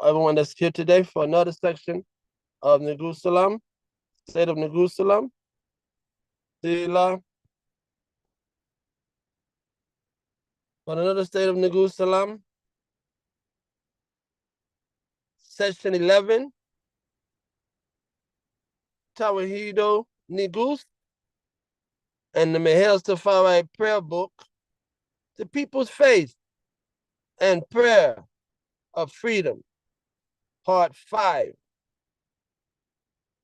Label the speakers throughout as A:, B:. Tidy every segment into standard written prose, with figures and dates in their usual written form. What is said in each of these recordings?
A: everyone that's here today for another section of Neguselam, state of Neguselam. Sila. For another state of Neguselam, section 11, Tawahido Negus, and the Mehel Safari prayer book, The People's Faith and Prayer of Freedom, part 5.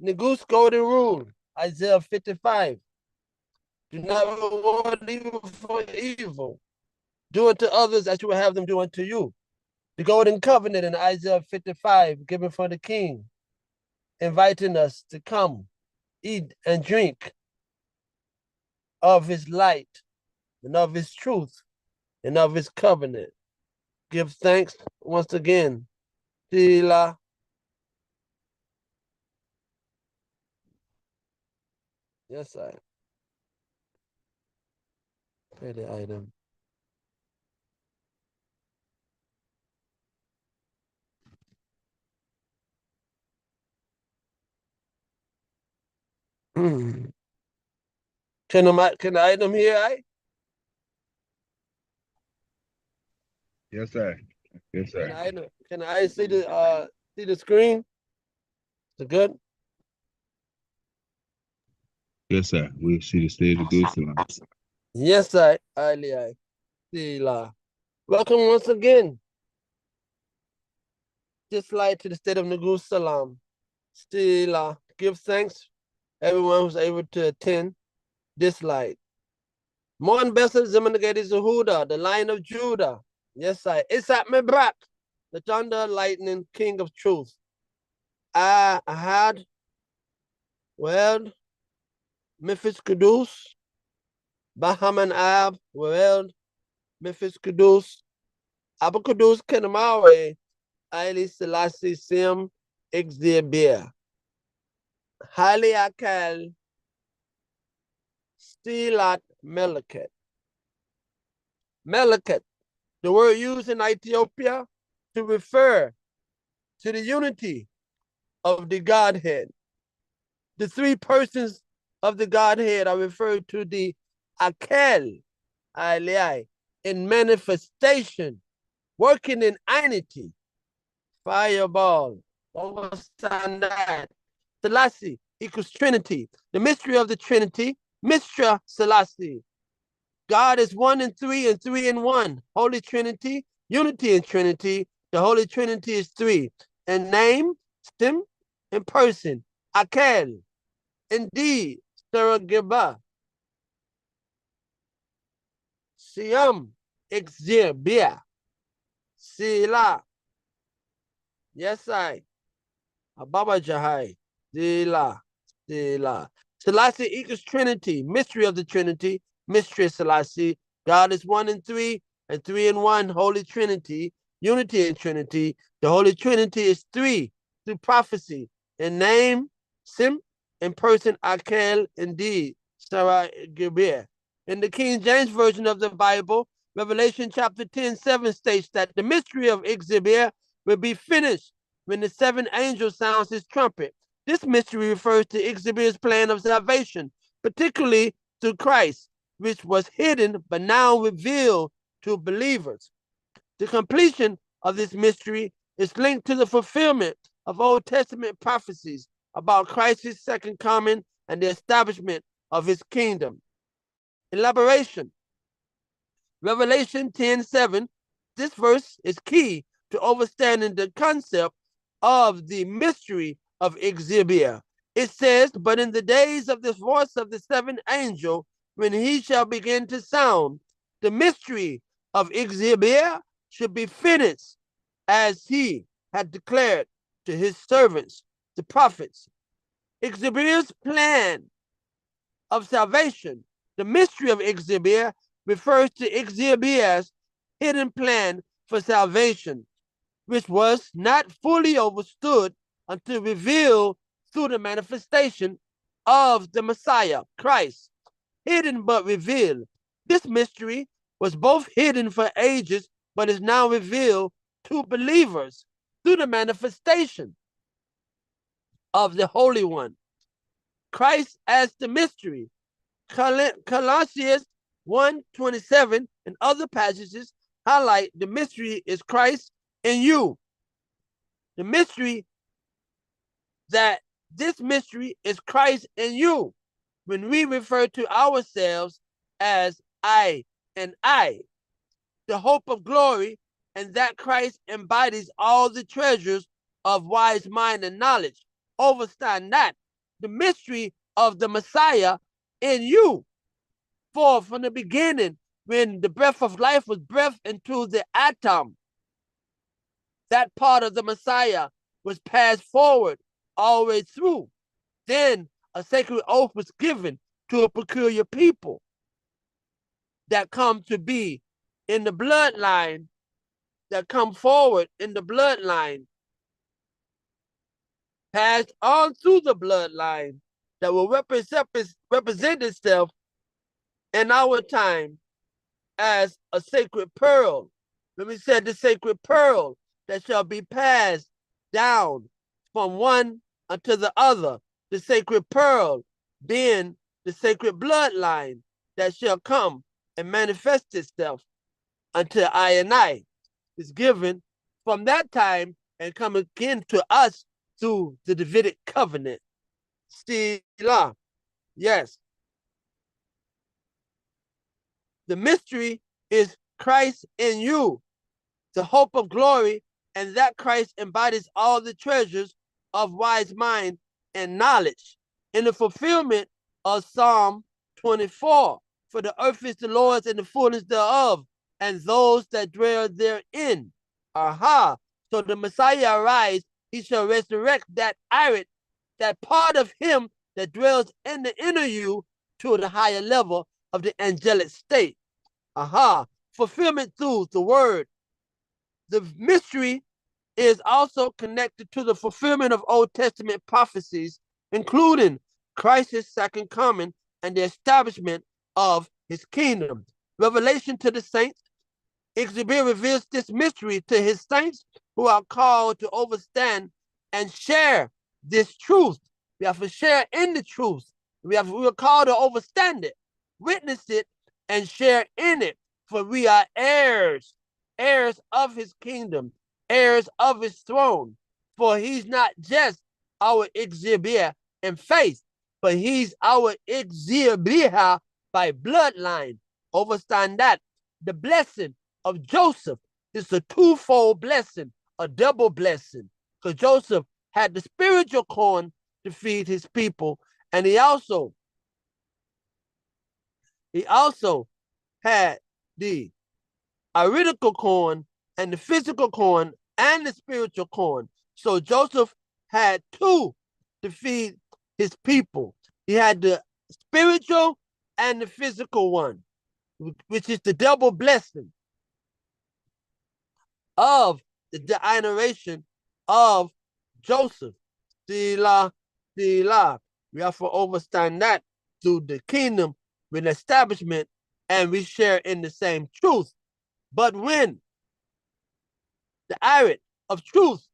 A: Negus Golden Rule, Isaiah 55. Do not reward evil for evil. Do unto others as you will have them do unto you. The Golden Covenant in Isaiah 55, given for the king, inviting us to come, eat and drink of his light and of his truth and of his covenant. Give thanks once again. Sila. Yes, I. Pay the item. Can the item here, I?
B: Yes, sir. Yes, sir.
A: Can I see the screen? Is it good?
B: Yes, sir. We see the state of Jerusalem.
A: Yes, I. Sila. Welcome once again. This light to the state of Neguselam. Still give thanks everyone who's able to attend this light. Mon Besser Zimanagadi Zahuda, the Lion of Judah. Yes, I. Isaac Mebrak, the thunder, lightning, king of truth. I had, well, Memphis Kudus, Bahaman Ab, well, Memphis Kudus, Abu Kudus Kenamawe, Aili Selassie Sim, Exibir. Highly Akal, Stilat Meliket. Meliket, the word used in Ethiopia to refer to the unity of the Godhead. The three persons of the Godhead are referred to the Akel, in manifestation, working in unity. Fireball, understand that. Selassie equals Trinity. The mystery of the Trinity, Mistra Selassie. God is 1 and 3 and 3 and 1. Holy Trinity, unity in Trinity. The Holy Trinity is 3. And name, stem, and person. Akel. Indeed, Saragaba. Siam, Exibia. Sila. Yes, I. Ababa Jahai. Sila. Sila. Selassie equals Trinity, mystery of the Trinity, mystery Selassie. God is 1 and 3 and 3 and 1, Holy Trinity, unity in Trinity. The Holy Trinity is 3 through prophecy, in name, sim, in person, Akel, indeed, Sarah Gibir. In the King James Version of the Bible, Revelation chapter 10:7 states that the mystery of Exibir will be finished when the seventh angel sounds his trumpet. This mystery refers to Exibir's plan of salvation, particularly through Christ, which was hidden but now revealed to believers. The completion of this mystery is linked to the fulfillment of Old Testament prophecies about Christ's second coming and the establishment of his kingdom. Elaboration. Revelation 10:7. This verse is key to understanding the concept of the mystery of Exibir. It says, but in the days of the voice of the seventh angel, when he shall begin to sound, the mystery of Exibir should be finished, as he had declared to his servants, the prophets. Exibir's plan of salvation, the mystery of Exibir, refers to Exibir's hidden plan for salvation, which was not fully understood until revealed through the manifestation of the Messiah, Christ. Hidden but revealed. This mystery was both hidden for ages, but is now revealed to believers. through the manifestation of the Holy One. Christ as the mystery. Colossians 1:27 and other passages highlight the mystery is Christ in you. The mystery that this mystery is Christ in you. When we refer to ourselves as I and I, the hope of glory, and that Christ embodies all the treasures of wise mind and knowledge. Understand that the mystery of the Messiah in you. For from the beginning, when the breath of life was breathed into the atom, that part of the Messiah was passed forward all the way through. Then a sacred oath was given to a peculiar people that come to be in the bloodline, that come forward in the bloodline, passed on through the bloodline, that will represent itself in our time as a sacred pearl. Let me say the sacred pearl that shall be passed down from one unto the other. The sacred pearl being the sacred bloodline that shall come and manifest itself until I and I is given from that time and come again to us through the Davidic covenant. Stila, yes. The mystery is Christ in you, the hope of glory, and that Christ embodies all the treasures of wise mind and knowledge. In the fulfillment of Psalm 24, for the earth is the Lord's and the fullness thereof, and those that dwell therein. Aha! So the Messiah arise, he shall resurrect that irit, that part of him that dwells in the inner you to the higher level of the angelic state. Aha! Fulfillment through the word. The mystery is also connected to the fulfillment of Old Testament prophecies, including Christ's second coming and the establishment of his kingdom. Revelation to the saints. Ixabir reveals this mystery to his saints who are called to understand and share this truth. We have to share in the truth. We are called to understand it, witness it, and share in it. For we are heirs, heirs of his kingdom, heirs of his throne. For he's not just our Ixabir in faith, but he's our Ixabir by bloodline. Understand that. The blessing of Joseph is a twofold blessing, a double blessing. Because Joseph had the spiritual corn to feed his people, and he also had the aritical corn and the physical corn and the spiritual corn. So Joseph had two to feed his people. He had the spiritual and the physical one, which is the double blessing of the generation of Joseph. Sila. We have to understand that through the kingdom with establishment, and we share in the same truth. But when the irit of truth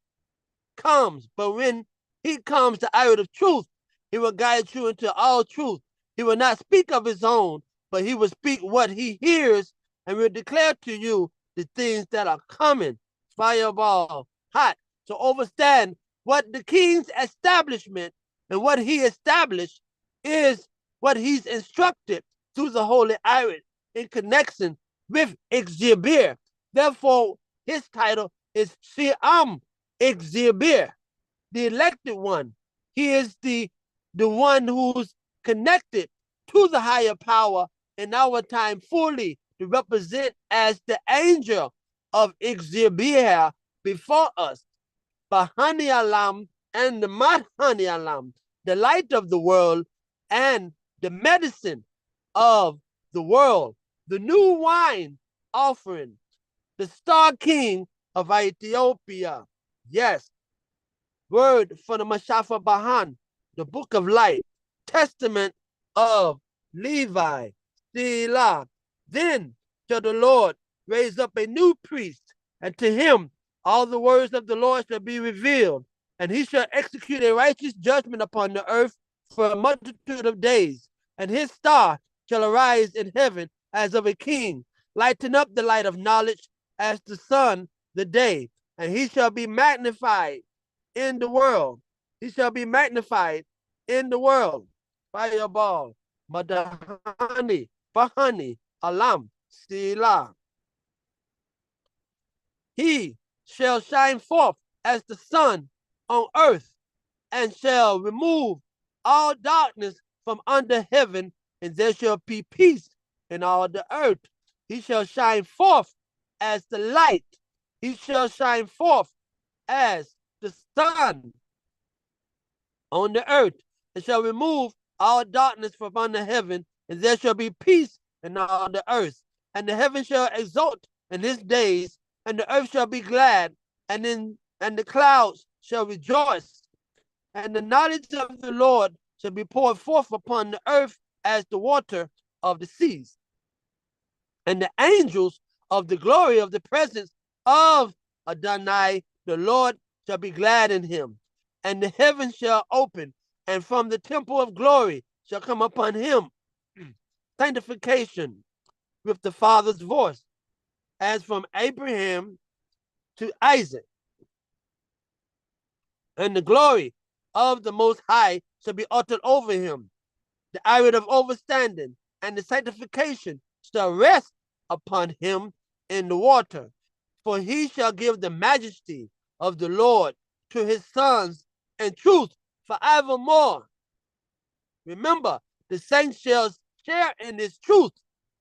A: comes, when he comes, the irit of truth, he will guide you into all truth. He will not speak of his own, but he will speak what he hears and will declare to you the things that are coming. Fireball, hot. To understand what the king's establishment and what he established is what he's instructed through the Holy Irit in connection with Ixabir. Therefore, his title is Siam Ixabir, the elected one. He is the one who's connected to the higher power in our time fully to represent as the angel of Ixabir before us. Bahani Alam and the Madhani Alam, the light of the world and the medicine of the world, the new wine offering, the star king of Ethiopia. Yes, word for the Mashafa Bahan, the book of light, testament of Levi, Selah. Then shall the Lord raise up a new priest, and to him all the words of the Lord shall be revealed, and he shall execute a righteous judgment upon the earth for a multitude of days. And his star shall arise in heaven as of a king, lighten up the light of knowledge as the sun the day. And he shall be magnified in the world. He shall be magnified in the world. Fireball, Madahani, Bahani, Alam, Sila. He shall shine forth as the sun on earth, and shall remove all darkness from under heaven, and there shall be peace in all the earth. He shall shine forth as the light. He shall shine forth as the sun on the earth, and shall remove all darkness from under heaven, and there shall be peace in all the earth. And the heaven shall exult in his days, and the earth shall be glad, and the clouds shall rejoice. And the knowledge of the Lord shall be poured forth upon the earth as the water of the seas. And the angels of the glory of the presence of Adonai, the Lord, shall be glad in him. And the heavens shall open, and from the temple of glory shall come upon him sanctification with the Father's voice, as from Abraham to Isaac. And the glory of the Most High shall be uttered over him. The iron of overstanding and the sanctification shall rest upon him in the water. For he shall give the majesty of the Lord to his sons in truth forevermore. Remember, the saints shall share in this truth,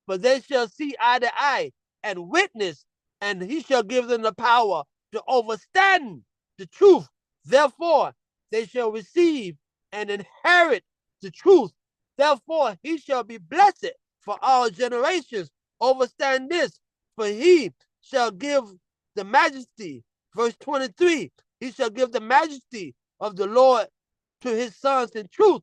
A: for they shall see eye to eye and witness, and he shall give them the power to overstand the truth. Therefore, they shall receive and inherit the truth. Therefore, he shall be blessed for all generations. Overstand this, for he shall give the majesty. Verse 23, he shall give the majesty of the Lord to his sons in truth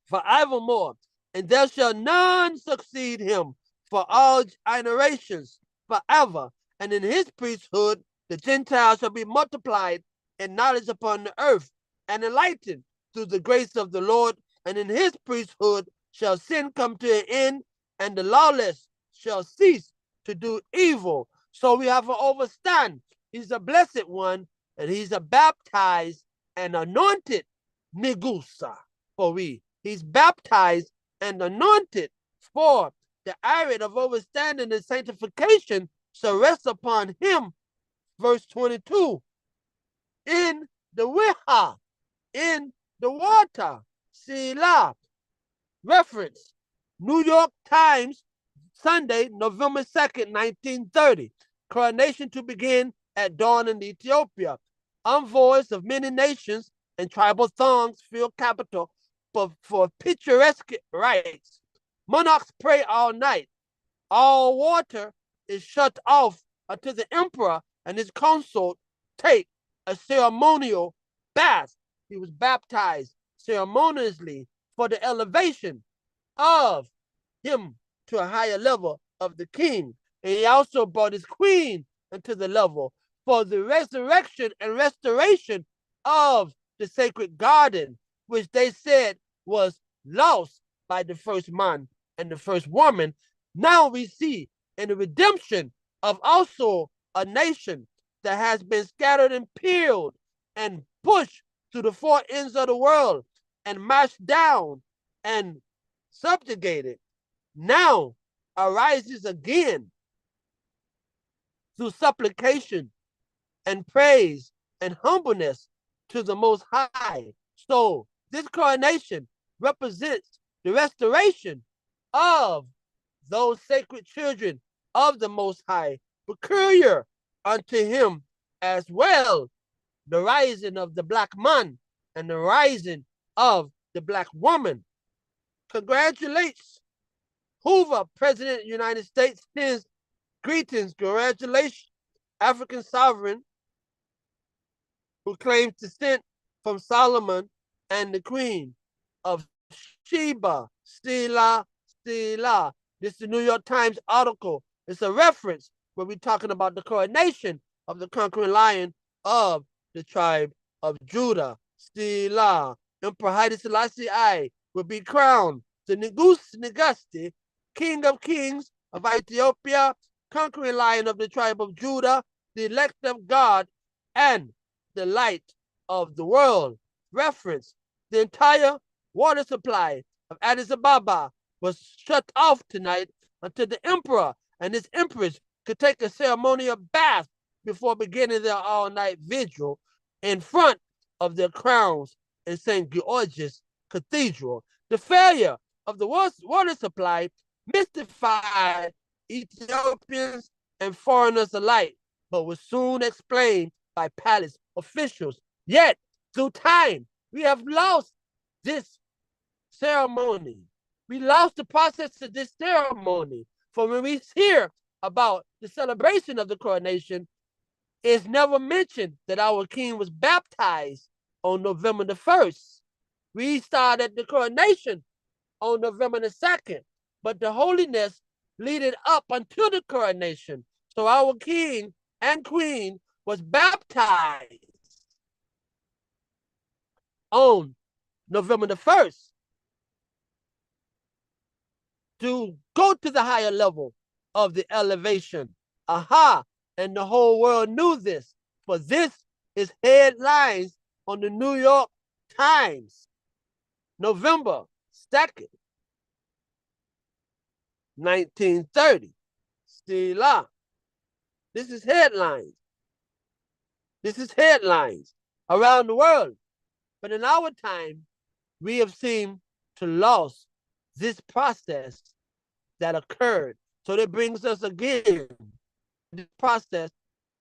A: forevermore, and there shall none succeed him for all generations forever. And in his priesthood the Gentiles shall be multiplied in knowledge upon the earth, and enlightened through the grace of the Lord. And in his priesthood shall sin come to an end, and the lawless shall cease to do evil. So we have to overstand, he's a blessed one, and he's a baptized and anointed Negusa for we. He's baptized and anointed, for the iron of overstanding and sanctification shall rest upon him. Verse 22, in the wiha, in the water, Selah. Reference, New York Times, Sunday, November 2nd, 1930. Coronation to begin at dawn in Ethiopia. Envoys of many nations and tribal throngs fill capital for picturesque rites. Monarchs pray all night. All water is shut off until the emperor and his consort take a ceremonial bath. He was baptized ceremoniously for the elevation of him to a higher level of the king. And he also brought his queen into the level for the resurrection and restoration of the sacred garden, which they said was lost by the first man and the first woman. Now we see in the redemption of also a nation that has been scattered and peeled and pushed to the four ends of the world and mashed down and subjugated, now arises again through supplication and praise and humbleness to the Most High. So this coronation represents the restoration of those sacred children of the Most High, peculiar unto him, as well the rising of the black man and the rising of the black woman. Congratulations. Hoover, President of the United States, sends greetings, congratulations, African sovereign who claims descent from Solomon and the Queen of Sheba, Stila, Stila. This is the New York Times article. It's a reference where we're talking about the coronation of the conquering lion of the tribe of Judah. Selah. Emperor Haile Selassie I will be crowned the Neguselam, King of Kings of Ethiopia, conquering lion of the tribe of Judah, the elect of God, and the light of the world. Reference: the entire water supply of Addis Ababa was shut off tonight until the emperor and his empress could take a ceremonial bath before beginning their all-night vigil in front of their crowns in St. George's Cathedral. The failure of the water supply mystified Ethiopians and foreigners alike, but was soon explained by palace officials. Yet, through time, we have lost this ceremony. We lost the process of this ceremony. For when we hear about the celebration of the coronation, it's never mentioned that our king was baptized on November the 1st. We started the coronation on November the 2nd, but the holiness leading up until the coronation. So our king and queen was baptized on November the 1st to go to the higher level of the elevation. Aha! And the whole world knew this, for this is headlines on the New York Times, November 2nd, 1930. Selah. This is headlines. This is headlines around the world. But in our time, we have seemed to lose this process that occurred. So that brings us again, the process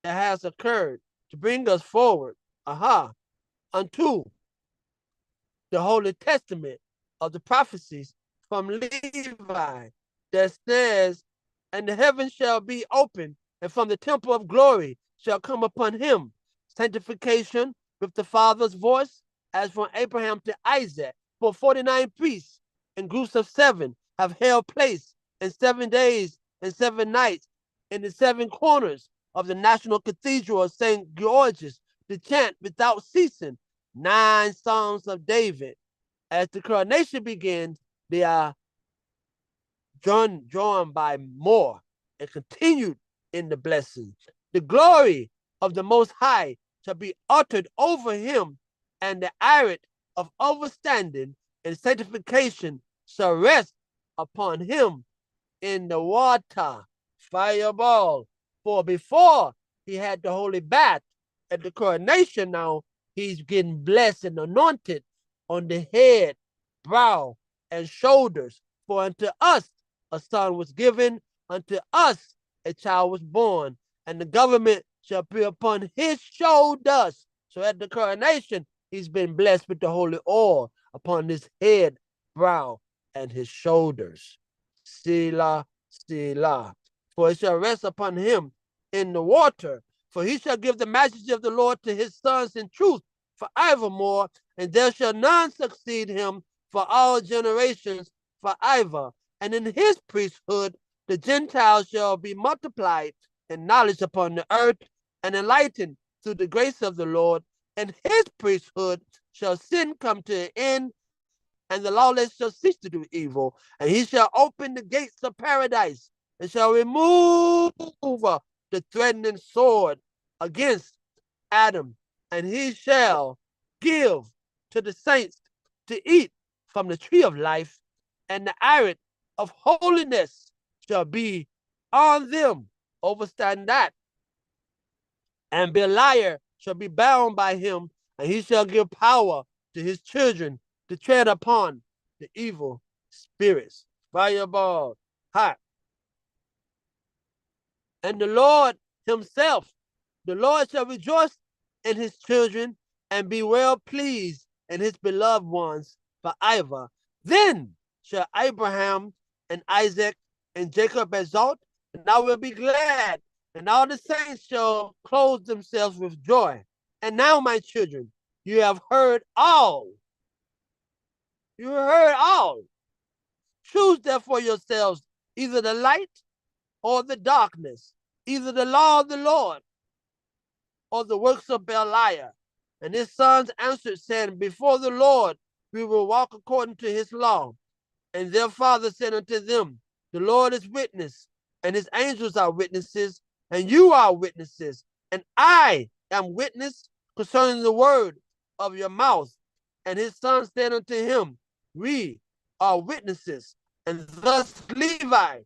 A: that has occurred to bring us forward, unto the Holy Testament of the prophecies from Levi that says, and the heavens shall be open, and from the temple of glory shall come upon him sanctification with the Father's voice, as from Abraham to Isaac. For 49 priests in groups of 7 have held place in 7 days and 7 nights in the 7 corners of the National Cathedral of St. George's to chant without ceasing 9 Psalms of David. As the coronation begins, they are drawn by more and continued in the blessing. The glory of the Most High shall be uttered over him, and the iron of understanding and sanctification shall rest upon him in the water, fireball. For before he had the holy bath at the coronation, now he's getting blessed and anointed on the head, brow, and shoulders. For unto us a son was given, unto us a child was born, and the government shall be upon his shoulders. So at the coronation, he's been blessed with the holy oil upon his head, brow, and his shoulders. Selah, Selah. For it shall rest upon him in the water, for he shall give the majesty of the Lord to his sons in truth forevermore, and there shall none succeed him for all generations forever. And in his priesthood the Gentiles shall be multiplied in knowledge upon the earth, and enlightened through the grace of the Lord. And his priesthood shall sin come to an end, and the lawless shall cease to do evil. And he shall open the gates of paradise, and shall remove the threatening sword against Adam. And he shall give to the saints to eat from the tree of life, and the iron of holiness shall be on them. Overstand that. And Beliar shall be bound by him, and he shall give power to his children to tread upon the evil spirits. Fireball, hot. And the Lord himself, the Lord shall rejoice in his children, and be well pleased in his beloved ones forever. Then shall Abraham and Isaac and Jacob exalt, and I will be glad, and all the saints shall clothe themselves with joy. And now, my children, you have heard all. You have heard all. Choose therefore yourselves either the light or the darkness, either the law of the Lord or the works of Beliar? And his sons answered, saying, Before the Lord we will walk according to his law. And their father said unto them, The Lord is witness, and his angels are witnesses, and you are witnesses, and I am witness concerning the word of your mouth. And his sons said unto him, We are witnesses. And thus Levi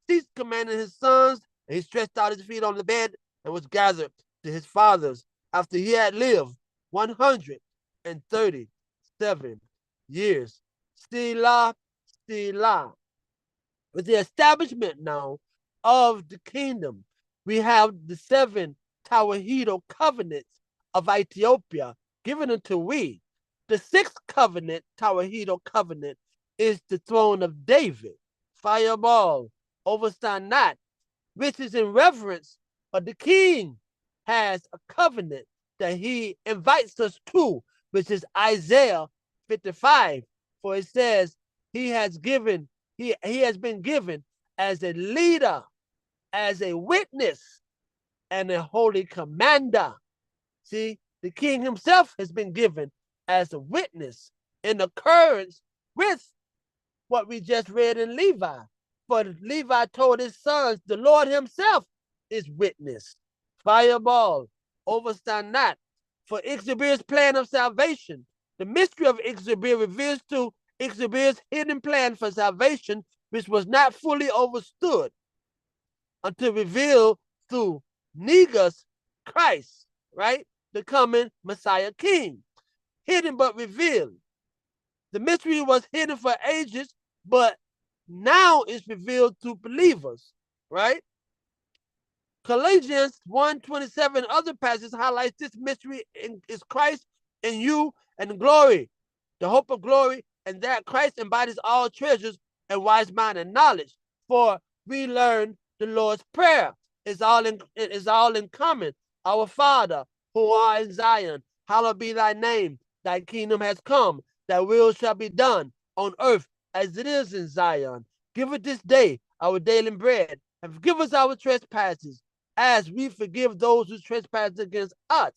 A: ceased commanding his sons, and he stretched out his feet on the bed and was gathered to his fathers after he had lived 137 years. Selah, Selah. With the establishment now of the kingdom, we have the 7 Tawahedo covenants of Ethiopia given unto we. The 6th covenant, Tawahedo covenant, is the throne of David. Fireball over Sinai, which is in reverence of the king, has a covenant that he invites us to, which is Isaiah 55. For it says, he has been given as a leader, as a witness, and a holy commander. See, the king himself has been given as a witness in occurrence with what we just read in Levi. For Levi told his sons, the Lord himself is witness. Fireball overstand not. For Ixabir's plan of salvation, the mystery of Ixabir reveals to Ixabir's hidden plan for salvation, which was not fully understood until revealed through Negus Christ, right? The coming Messiah King. Hidden but revealed. The mystery was hidden for ages, but now it's revealed to believers, right? Colossians 1:27, other passages highlights this mystery is Christ in you and glory, the hope of glory, and that Christ embodies all treasures and wise mind and knowledge. For we learn the Lord's Prayer is all in common. Our Father, who art in Zion, hallowed be thy name. Thy kingdom has come. Thy will shall be done on earth as it is in Zion. Give us this day our daily bread, and forgive us our trespasses, as we forgive those who trespass against us.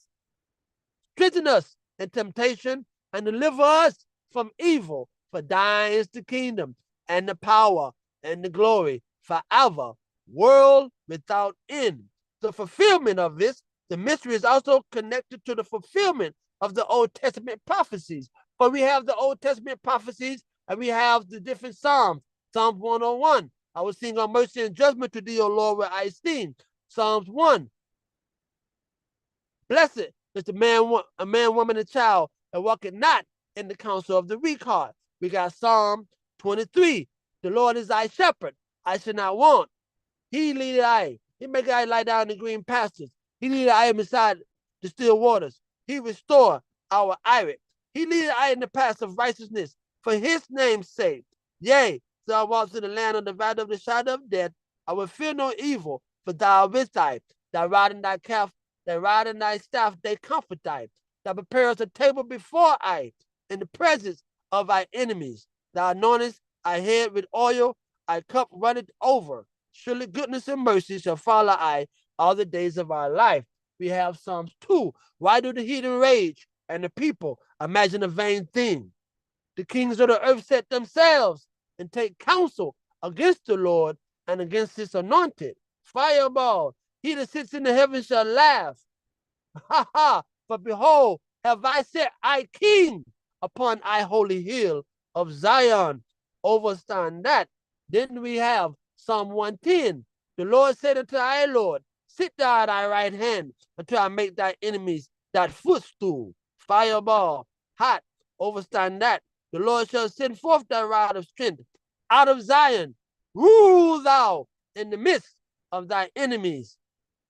A: Strengthen us in temptation, and deliver us from evil. For thine is the kingdom, and the power, and the glory, forever, world without end. The fulfillment of this, the mystery, is also connected to the fulfillment of the Old Testament prophecies. For we have the Old Testament prophecies, and we have the different Psalms. Psalm 101, I will sing on mercy and judgment to thee, O Lord, where I sing. Psalms 1, blessed is the man, woman, and child that walketh not in the counsel of the weak heart. We got Psalm 23, the Lord is thy shepherd, I shall not want. He leadeth I, he maketh I lie down in green pastures. He leadeth I beside the still waters. He restore our iron. He leadeth I in the paths of righteousness for his name's sake. Yea, though I walk in the land of the valley of the shadow of death, I will fear no evil, for thou art with thy rod and thy calf, thy rod and thy staff, they comfort thy. Thou preparest a table before I in the presence of thy enemies. Thou anointest thy head with oil, thy cup runneth over. Surely goodness and mercy shall follow I all the days of our life. We have Psalms 2. Why do the heathen rage and the people imagine a vain thing? The kings of the earth set themselves and take counsel against the Lord and against his anointed. Fireball, he that sits in the heavens shall laugh. Ha ha, for behold, have I set I king upon I holy hill of Zion. Overstand that. Then we have Psalm 110. The Lord said unto our Lord, sit thou at thy right hand until I make thy enemies that footstool. Fireball, hot, overstand that. The Lord shall send forth thy rod of strength out of Zion. Rule thou in the midst of thy enemies.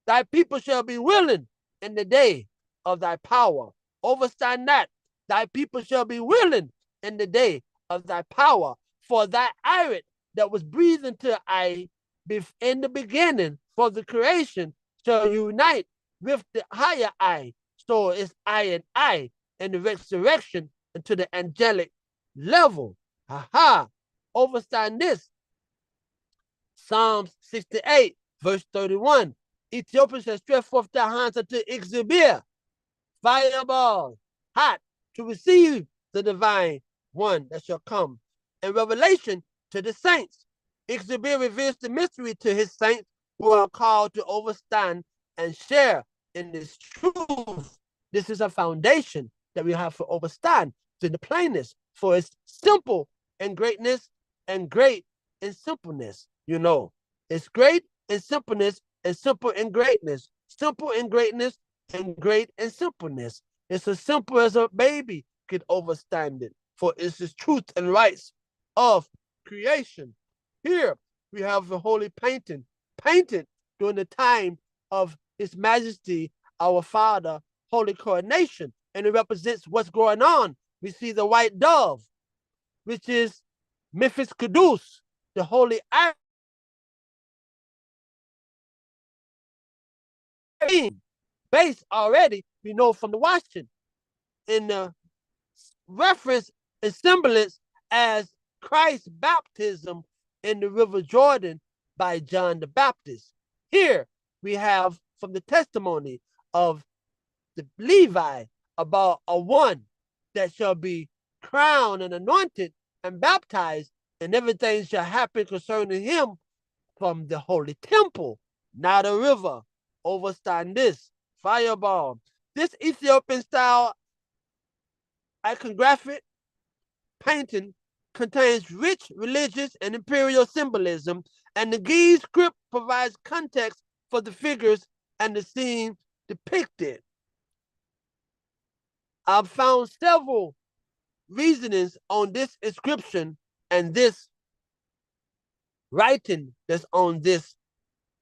A: Thy people shall be willing in the day of thy power. Overstand that. Thy people shall be willing in the day of thy power. For thy iron that was breathed into I in the beginning for the creation shall unite with the higher I. So it's I and I in the resurrection into the angelic level. Ha! Overstand this. Psalms 68, verse 31. Ethiopians shall stretch forth their hands unto Ixibir, fireball, hot, to receive the divine one that shall come. And revelation to the saints. Ixibir reveals the mystery to his saints who are called to overstand and share in this truth. This is a foundation that we have to overstand to the plainness, for it's simple in greatness and great in simpleness. You know, it's great in simpleness and simple in greatness, simple in greatness and great in simpleness. It's as simple as a baby could understand it, for it's the truth and rights of creation. Here we have the holy painting, painted during the time of His Majesty, our Father, holy coronation, and it represents what's going on. We see the white dove, which is Memphis Kudus, the holy base already, we know from the washing in the reference and semblance as Christ's baptism in the river Jordan by John the Baptist. Here we have from the testimony of the Levi about a one that shall be crowned and anointed and baptized, and everything shall happen concerning him from the holy temple, not a river. Overstand this, fireball. This Ethiopian style iconographic painting contains rich religious and imperial symbolism, and the Ge'ez script provides context for the figures and the scene depicted. I've found several reasonings on this inscription and this writing that's on this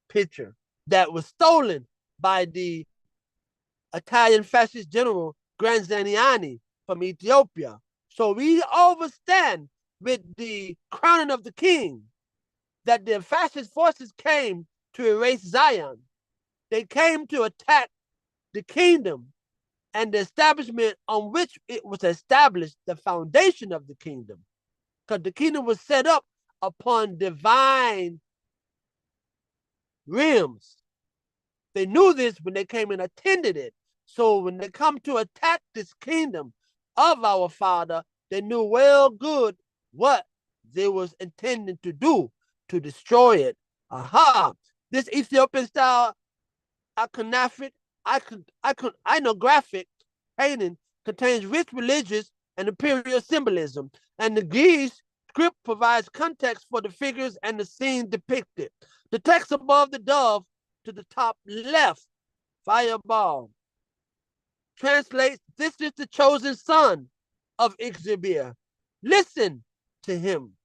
A: picture that was stolen by the Italian fascist general Granzaniani from Ethiopia. So we understand with the crowning of the king that the fascist forces came to erase Zion. They came to attack the kingdom and the establishment on which it was established, the foundation of the kingdom. Because the kingdom was set up upon divine realms. They knew this when they came and attended it. So when they come to attack this kingdom of our Father, they knew well good what they was intending to do to destroy it. Aha! This Ethiopian style iconographic painting contains rich religious and imperial symbolism, and the Ge'ez script provides context for the figures and the scene depicted. The text above the dove to the top left, fireball, translates, "This is the chosen son of Ixibir. Listen to him."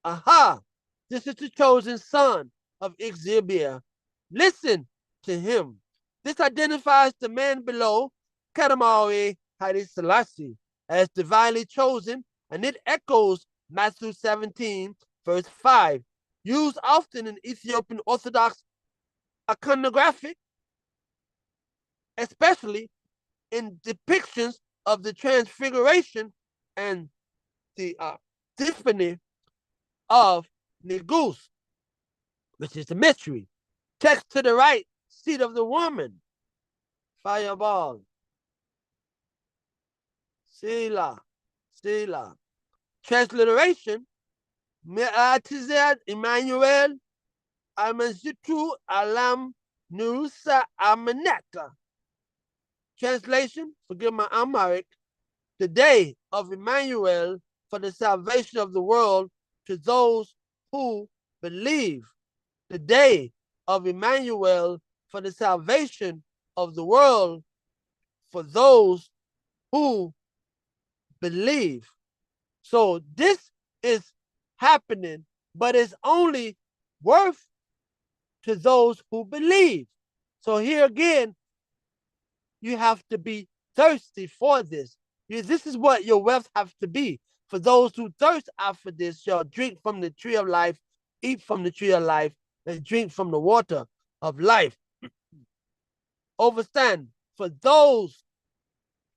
A: Aha! This is the chosen son of Ixibir. Listen to him. This identifies the man below, Kadamawi Haile Selassie, as divinely chosen, and it echoes Matthew 17, verse 5, used often in Ethiopian Orthodox iconographic, especially in depictions of the transfiguration and the epiphany of Negus, which is the mystery. Text to the right, seat of the woman, fireball. Selah, Selah. Transliteration, Me'atized Emmanuel, Amazitu Alam Nusa Amaneta. Translation, forgive my Amharic, the day of Emmanuel for the salvation of the world to those who believe. The day of Emmanuel for the salvation of the world for those who believe. So this is happening, but it's only worth to those who believe. So here again, you have to be thirsty for this. This is what your wealth have to be. For those who thirst after this shall drink from the tree of life, eat from the tree of life, and drink from the water of life. Understand, for those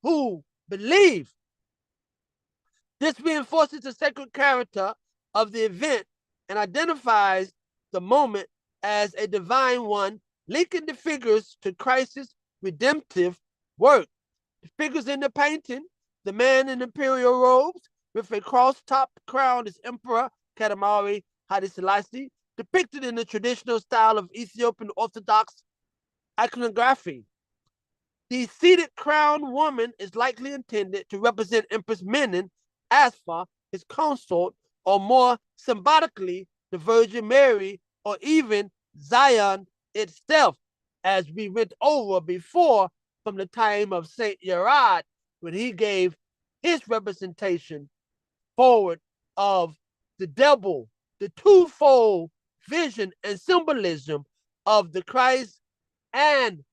A: who believe. This reinforces the sacred character of the event and identifies the moment as a divine one linking the figures to Christ's redemptive work. The figures in the painting, the man in imperial robes with a cross-topped crown is Emperor Katamari Haile Selassie, depicted in the traditional style of Ethiopian Orthodox iconography. The seated crowned woman is likely intended to represent Empress Menen, Asfa, his consort, or more symbolically, the Virgin Mary, or even Zion itself, as we went over before from the time of Saint Yerad, when he gave his representation forward of the double, the twofold vision and symbolism of the Christ and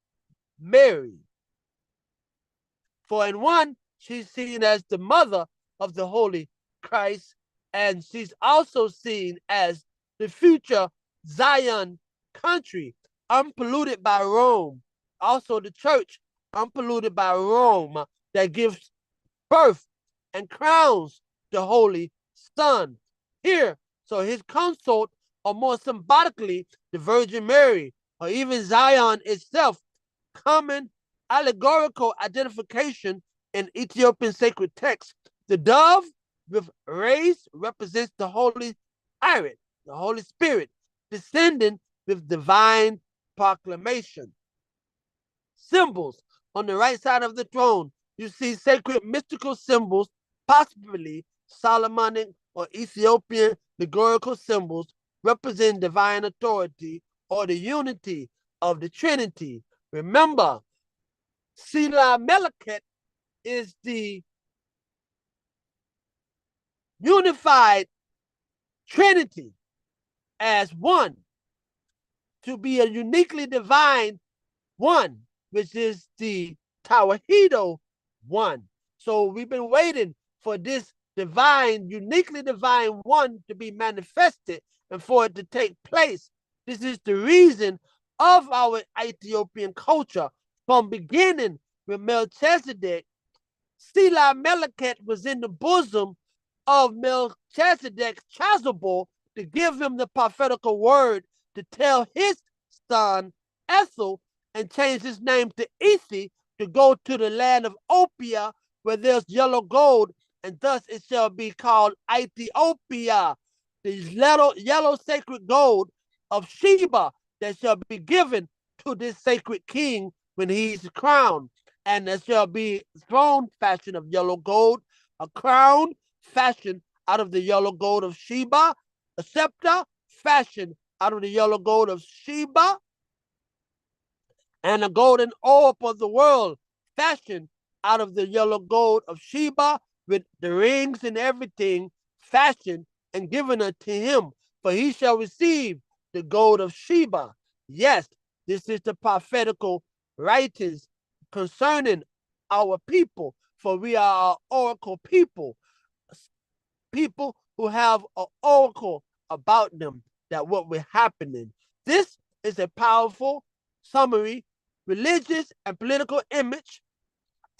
A: Mary. For in one, she's seen as the mother of the Holy Christ, and she's also seen as the future Zion country, unpolluted by Rome. Also the church, unpolluted by Rome, that gives birth and crowns the Holy Son. Here, so his consort, or more symbolically, the Virgin Mary, or even Zion itself, common allegorical identification in Ethiopian sacred texts. The dove with rays represents the Holy Spirit, the Holy Spirit, descending with divine proclamation. Symbols. On the right side of the throne, you see sacred mystical symbols, possibly Solomonic or Ethiopian allegorical symbols representing divine authority or the unity of the Trinity. Remember, Sila Meleket is the unified Trinity as one, to be a uniquely divine one, which is the Tawahido one. So we've been waiting for this divine, uniquely divine one to be manifested and for it to take place. This is the reason of our Ethiopian culture. From beginning with Melchizedek, Sila Meleket was in the bosom of Melchizedek's chasuble to give him the prophetical word to tell his son Ethel and change his name to Ethi to go to the land of Opia where there's yellow gold, and thus it shall be called Ethiopia, the yellow sacred gold of Sheba that shall be given to this sacred king when he's crowned. And there shall be a throne fashioned of yellow gold, a crown fashioned out of the yellow gold of Sheba, a scepter fashioned out of the yellow gold of Sheba, and a golden orb of the world fashioned out of the yellow gold of Sheba, with the rings and everything fashioned and given unto him. For he shall receive the gold of Sheba. Yes, this is the prophetical writings concerning our people, for we are an oracle people, people who have an oracle about them, that what will happening. This is a powerful summary, religious and political image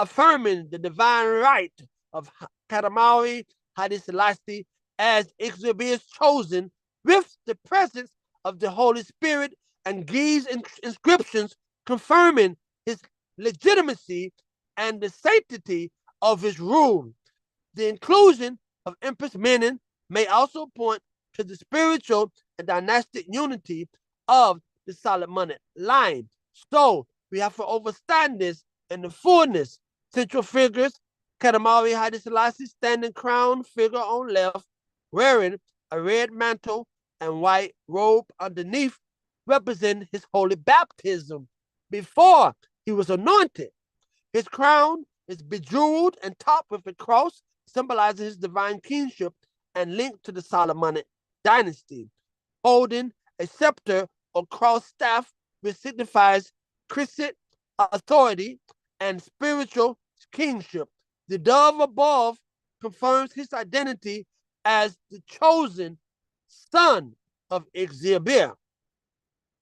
A: affirming the divine right of Katamari Haile Selassie as Ixabia's chosen, with the presence of the Holy Spirit and Gi's inscriptions confirming his legitimacy and the sanctity of his rule. The inclusion of Empress Menen may also point to the spiritual and dynastic unity of the Solomonic line. So we have to understand this in the fullness. Central figures, Katamari Haile Selassie, standing crowned figure on left, wearing a red mantle and white robe underneath, represent his holy baptism before he was anointed. His crown is bejeweled and topped with a cross, symbolizing his divine kingship and linked to the Solomonic dynasty. Holding a scepter or cross staff, which signifies Christian authority and spiritual kingship. The dove above confirms his identity as the chosen son of Ixabir,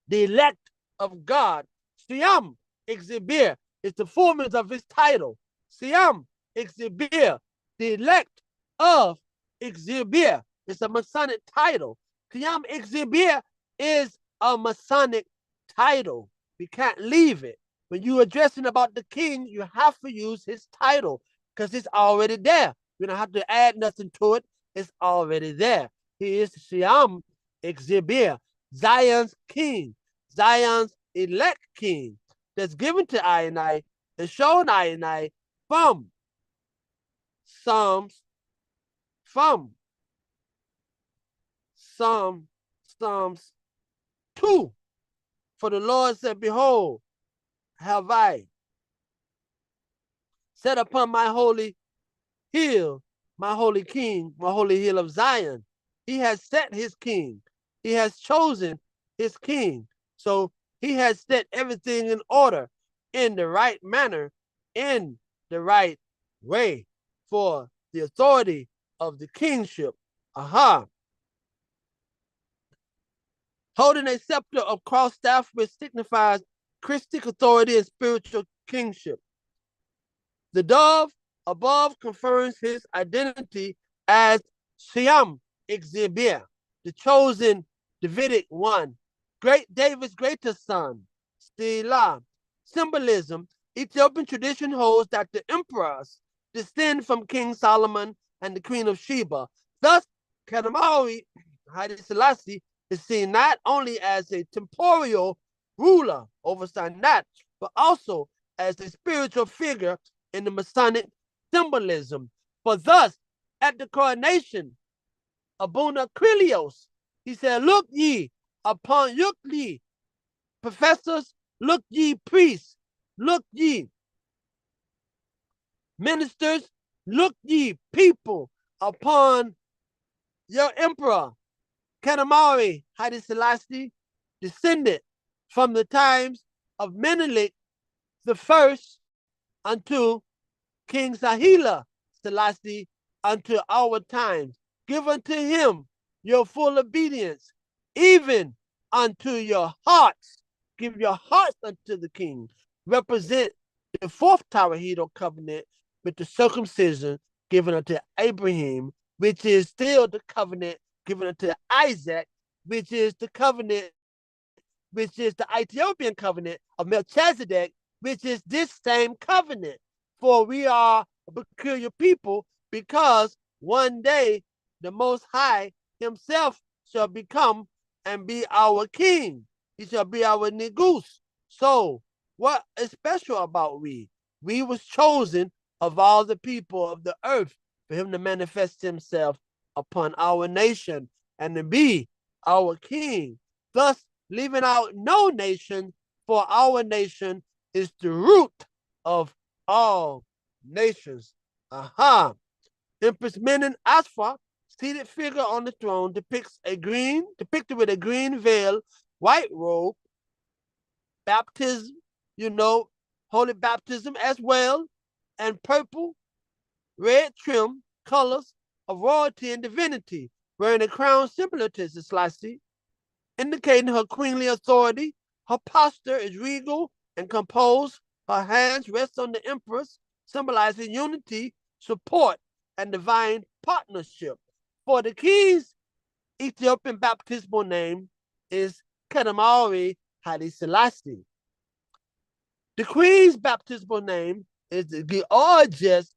A: the elect of God. Siam Ixabir is the fullness of his title. Siam Ixabir, the elect of Ixabir. It's a Masonic title. Siam Ixabir is a Masonic title. We can't leave it. When you're addressing about the king, you have to use his title because it's already there. You don't have to add nothing to it. It's already there. He is Siam Exhibir, Zion's king, Zion's elect king that's given to I and shown I from Psalms, from Psalms 2. For the Lord said, behold, have I set upon my holy hill, my holy king, my holy hill of Zion. He has set his king. He has chosen his king. So he has set everything in order, in the right manner, in the right way for the authority of the kingship. Aha. Holding a scepter of cross staff, which signifies Christic authority and spiritual kingship. The dove above confirms his identity as Siam Exhibir, the chosen Davidic one, great David's greatest son. Stila. Symbolism. Ethiopian tradition holds that the emperors descend from King Solomon and the Queen of Sheba. Thus, Kadamawi Haile Selassie is seen not only as a temporal ruler over Sanat, but also as a spiritual figure in the Masonic symbolism. For thus, at the coronation of Abuna Quilios, he said, look ye upon ye professors, look ye priests, look ye ministers, look ye people upon your emperor, Kanamari Haile Selassie, descended from the times of Menelik the first unto King Sahila Selassie unto our times. Give unto him your full obedience, even unto your hearts. Give your hearts unto the king. Represent the fourth Tawahedo covenant with the circumcision given unto Abraham, which is still the covenant given unto Isaac, which is the covenant, which is the Ethiopian covenant of Melchizedek, which is this same covenant. For we are a peculiar people, because one day the Most High himself shall become and be our king. He shall be our Negus. So what is special about we? We was chosen of all the people of the earth for him to manifest himself upon our nation and to be our king. Thus, leaving out no nation, for our nation is the root of all nations. Aha. Empress Menen Asfa, seated figure on the throne, depicted with a green veil, white robe, baptism, holy baptism as well, and purple, red trim, colors of royalty and divinity, wearing a crown similar to Selassie, indicating her queenly authority. Her posture is regal and composed. Her hands rest on the empress, symbolizing unity, support, and divine partnership. For the king's Ethiopian baptismal name is Kedamauri Haile Selassie. The queen's baptismal name is Georges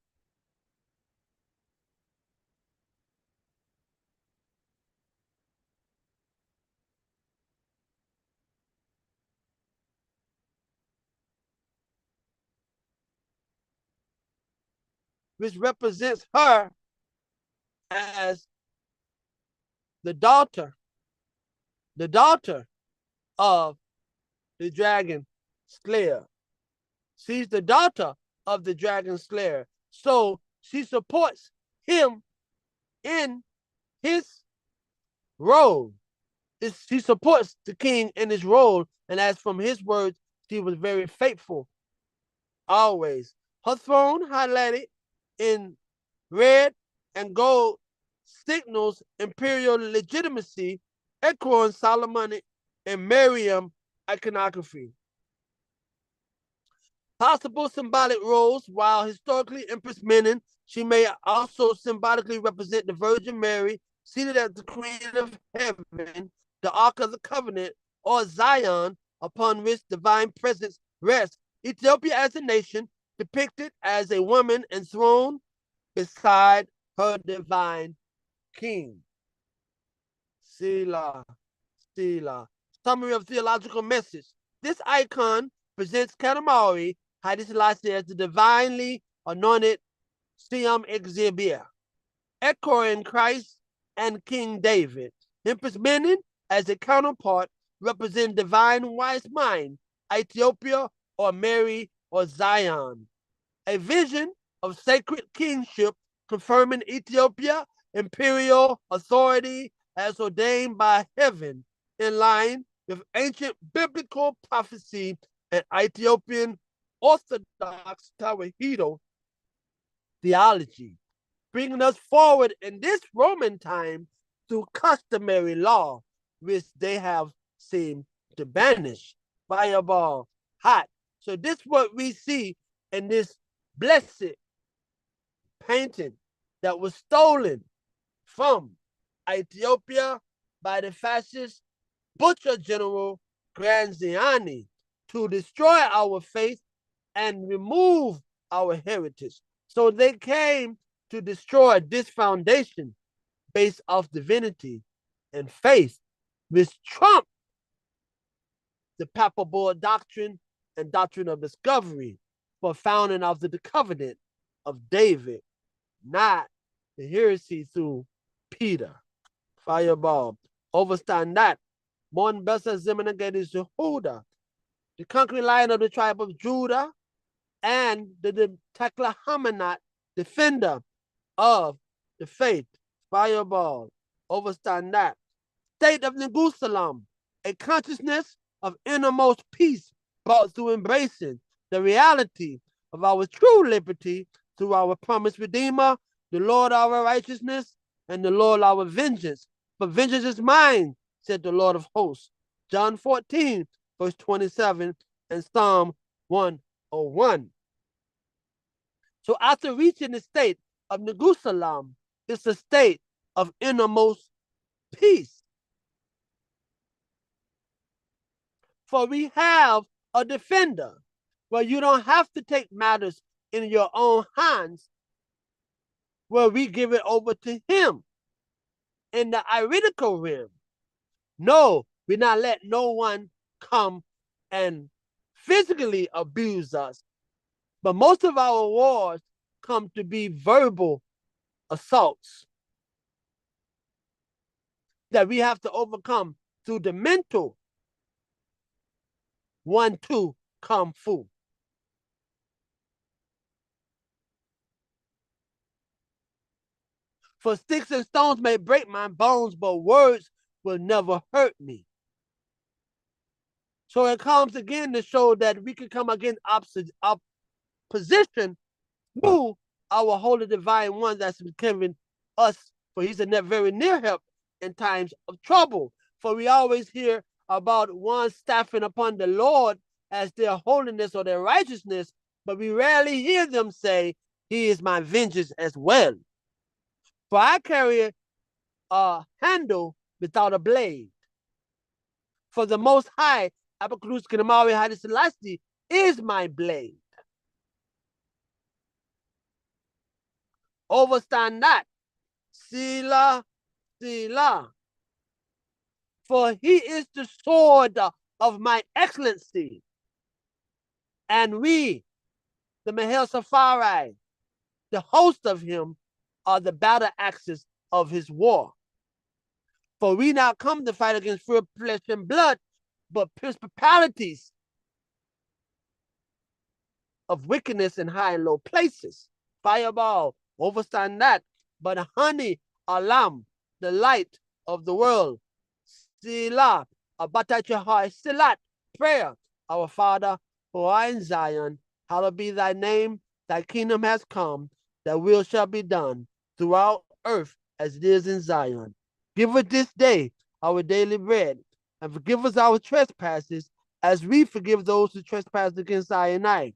A: which represents her as the daughter of the dragon slayer. She's the daughter of the dragon slayer. So she supports him in his role. She supports the king in his role. And as from his words, she was very faithful always. Her throne, highlighted in red and gold, signals imperial legitimacy, echoing Solomonic and Miriam iconography. Possible symbolic roles. While historically Empress Menen, she may also symbolically represent the Virgin Mary, seated as the Queen of Heaven, the Ark of the Covenant, or Zion, upon which divine presence rests. Ethiopia as a nation depicted as a woman enthroned beside her divine king. Selah, Selah. Summary of theological message. This icon presents Katamari Haile Selassie as the divinely anointed Siam Exhibia, echoing Christ and King David. Empress Menen as a counterpart represent divine wise mind, Ethiopia or Mary or Zion. A vision of sacred kingship confirming Ethiopia imperial authority as ordained by heaven, in line with ancient biblical prophecy and Ethiopian Orthodox Tawahedo theology, bringing us forward in this Roman time through customary law, which they have seemed to banish. Fireball, hot. So this is what we see in this blessed painting that was stolen from Ethiopia by the fascist butcher general Graziani to destroy our faith and remove our heritage. So they came to destroy this foundation based off divinity and faith, which trumped the Papal Bull doctrine and doctrine of discovery for founding of the covenant of David, not the heresy through Peter. Fireball. Overstand that. Mon Bessa Zimonagate is Jehuda, the conquering lion of the tribe of Judah, and the Teklahamanat, defender of the faith. Fireball. Overstand that. State of Neguselam, a consciousness of innermost peace brought through embracing the reality of our true liberty through our promised Redeemer, the Lord our righteousness, and the Lord our vengeance. For vengeance is mine, said the Lord of hosts. John 14, verse 27, and Psalm 101. So after reaching the state of Neguselam, it's a state of innermost peace. For we have a defender where you don't have to take matters in your own hands, where we give it over to him. In the iridical realm, no, we not let no one come and physically abuse us. But most of our wars come to be verbal assaults that we have to overcome through the mental 1-2 kung fu. For sticks and stones may break my bones, but words will never hurt me. So it comes again to show that we can come against opposition through our holy divine one that's given us, for he's a very near help in times of trouble. For we always hear about one staffing upon the Lord as their holiness or their righteousness, but we rarely hear them say, he is my vengeance as well. For I carry a handle without a blade. For the Most High, Abakulus Kinamari Haile Selassie, is my blade. Overstand that. Sila, Sila. For he is the sword of my excellency. And we, the Mahel Safari, the host of him, are the battle axes of his war. For we not come to fight against flesh and blood, but principalities of wickedness in high and low places. Fireball, overstand that. But honey, alam, the light of the world. Sila, abatachahai, silat, prayer. Our Father, who art in Zion, hallowed be thy name. Thy kingdom has come, thy will shall be done throughout earth as it is in Zion. Give us this day our daily bread, and forgive us our trespasses as we forgive those who trespass against I and I.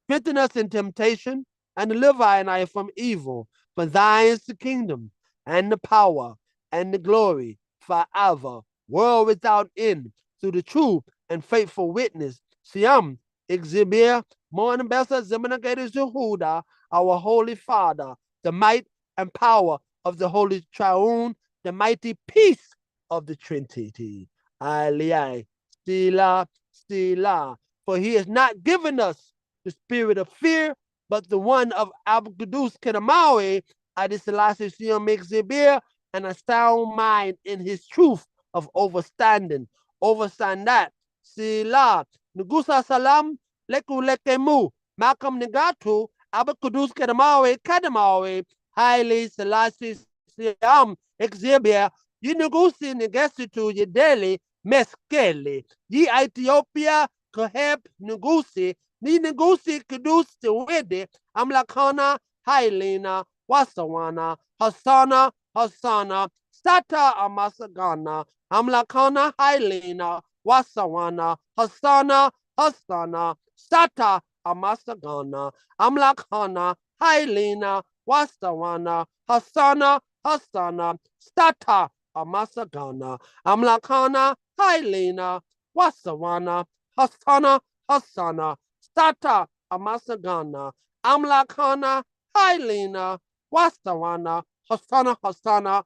A: Strengthen us in temptation, and deliver I and I from evil. For thine is the kingdom, and the power, and the glory, forever, world without end, through the true and faithful witness. Siam, Exhibir, Morning Bessa, Zemanagated Jehuda, our Holy Father, the might and power of the Holy Triune, the mighty peace of the Trinity. Aliai, Stila, Stila. For he has not given us the spirit of fear, but the one of Abgudus Kenamawe, Adiselassie Siam Exhibir, and a sound mind in his truth of overstanding. Overstand that. Sila, Nugusa Salam, Leku Lekemu, Malcolm Negatu, Abakudus Kedamawe, Kadamawe, Haile Selassie Siam, Exhibia, Yinugusi Negesitu, Yedeli, Meskele, Yi Ethiopia, Koheb Nugusi, Ni Nugusi Kudus Tewede, Amlakana, Hailena, Wasawana, Hasana, Hasana, Sata Amasagana, Amlakana, Hailena, Wasawana, Hasana, Hasana, Sata Amasagana, Amlakana, Hailena, Wasawana, Hasana, Hasana, Sata Amasagana, Amlakana, Hailena, Wasawana, Hasana, Hasana, Sata Amasagana, Amlakana, Hailena, Wasawana, Hasana, Hasana,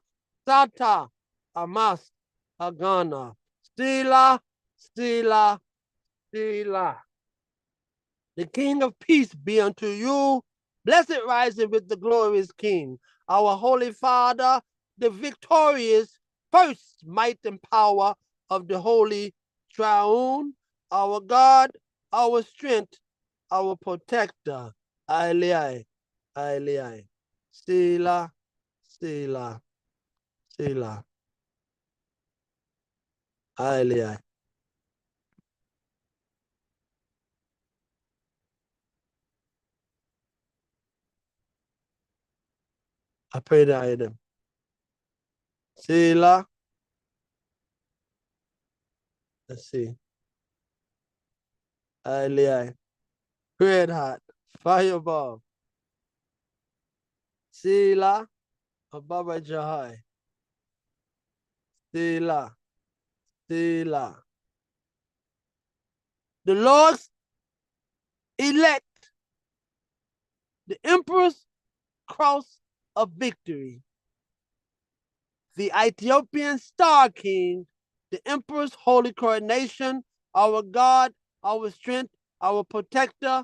A: Sata Amas Agana, Stila, Stila, Stila. The King of peace be unto you. Blessed rising with the glorious King, our Holy Father, the victorious first might and power of the Holy Triune, our God, our strength, our protector. Ailei, Ailei. Stila, Stila, Stila. Ailei. I pray that I am. Stila. Let's see. Ailei. Red hot. Fireball. Sila. Ababa Jahai. Sila. Sila. The Lord's elect. The Emperor's cross of victory. The Ethiopian Star King. The Emperor's holy coronation. Our God, our strength, our protector.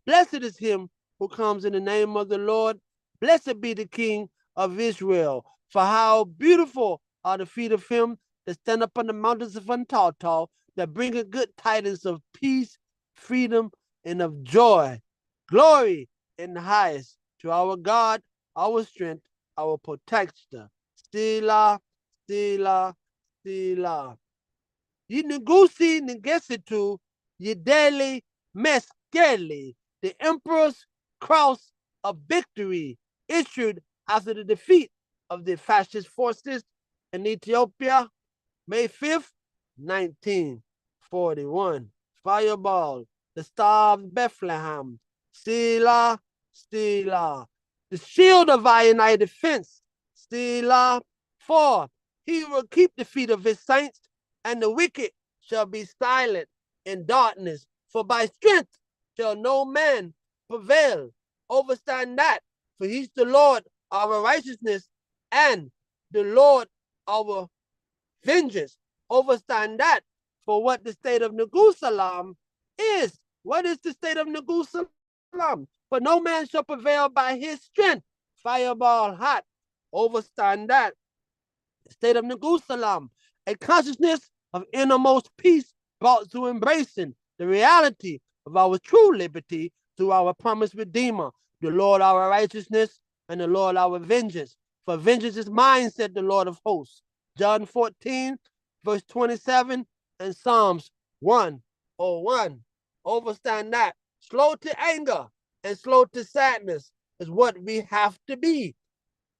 A: Blessed is him who comes in the name of the Lord. Blessed be the King of Israel. For how beautiful are the feet of him that stand up on the mountains of Untaltal, that bringeth good tidings of peace, freedom, and of joy. Glory in the highest to our God, our strength, our protector. Stila, Stila, Stila. Yinugusi Negesitu, Yideli Meskeli, the Emperor's cross of victory issued after the defeat of the fascist forces in Ethiopia, May 5th, 1941. Fireball, the Star of Bethlehem, Stila, Stila, the shield of our united defense, Stila, 4. He will keep the feet of his saints, and the wicked shall be silent in darkness, for by strength shall no man prevail. Overstand that, for he's the Lord our righteousness and the Lord our vengeance. Overstand that, for what the state of Neguselam is. What is the state of Neguselam? For no man shall prevail by his strength. Fireball hot. Overstand that. The state of Neguselam, a consciousness of innermost peace brought to embracing the reality of our true liberty through our promised Redeemer, the Lord our righteousness and the Lord our vengeance. For vengeance is mine, said the Lord of hosts. John 14, verse 27, and Psalms 101. Overstand that. Slow to anger and slow to sadness is what we have to be.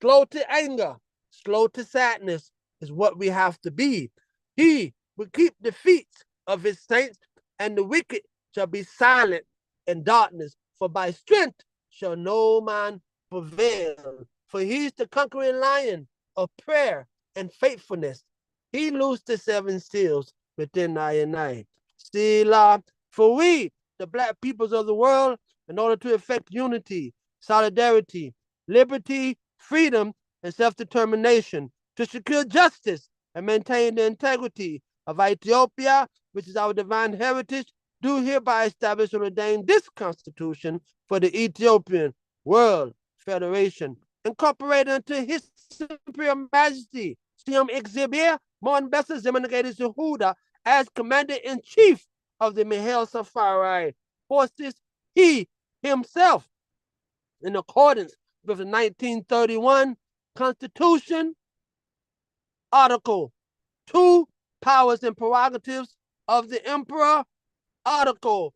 A: Slow to anger, slow to sadness is what we have to be. He will keep the feet of his saints, and the wicked shall be silent in darkness. For by strength shall no man prevail. For he's the conquering lion of prayer and faithfulness. He loosed the 7 seals within I and I. Selah. For we, the black peoples of the world, in order to effect unity, solidarity, liberty, freedom, and self-determination, to secure justice and maintain the integrity of Ethiopia, which is our divine heritage, do hereby establish and ordain this Constitution for the Ethiopian World Federation, incorporated into His Imperial Majesty, Siam Exhibir, Monbesa Zemanagati Zehuda, as Commander-in-Chief of the Mahel Safari forces, he himself, in accordance with the 1931 Constitution, Article 2, Powers and Prerogatives of the Emperor, Article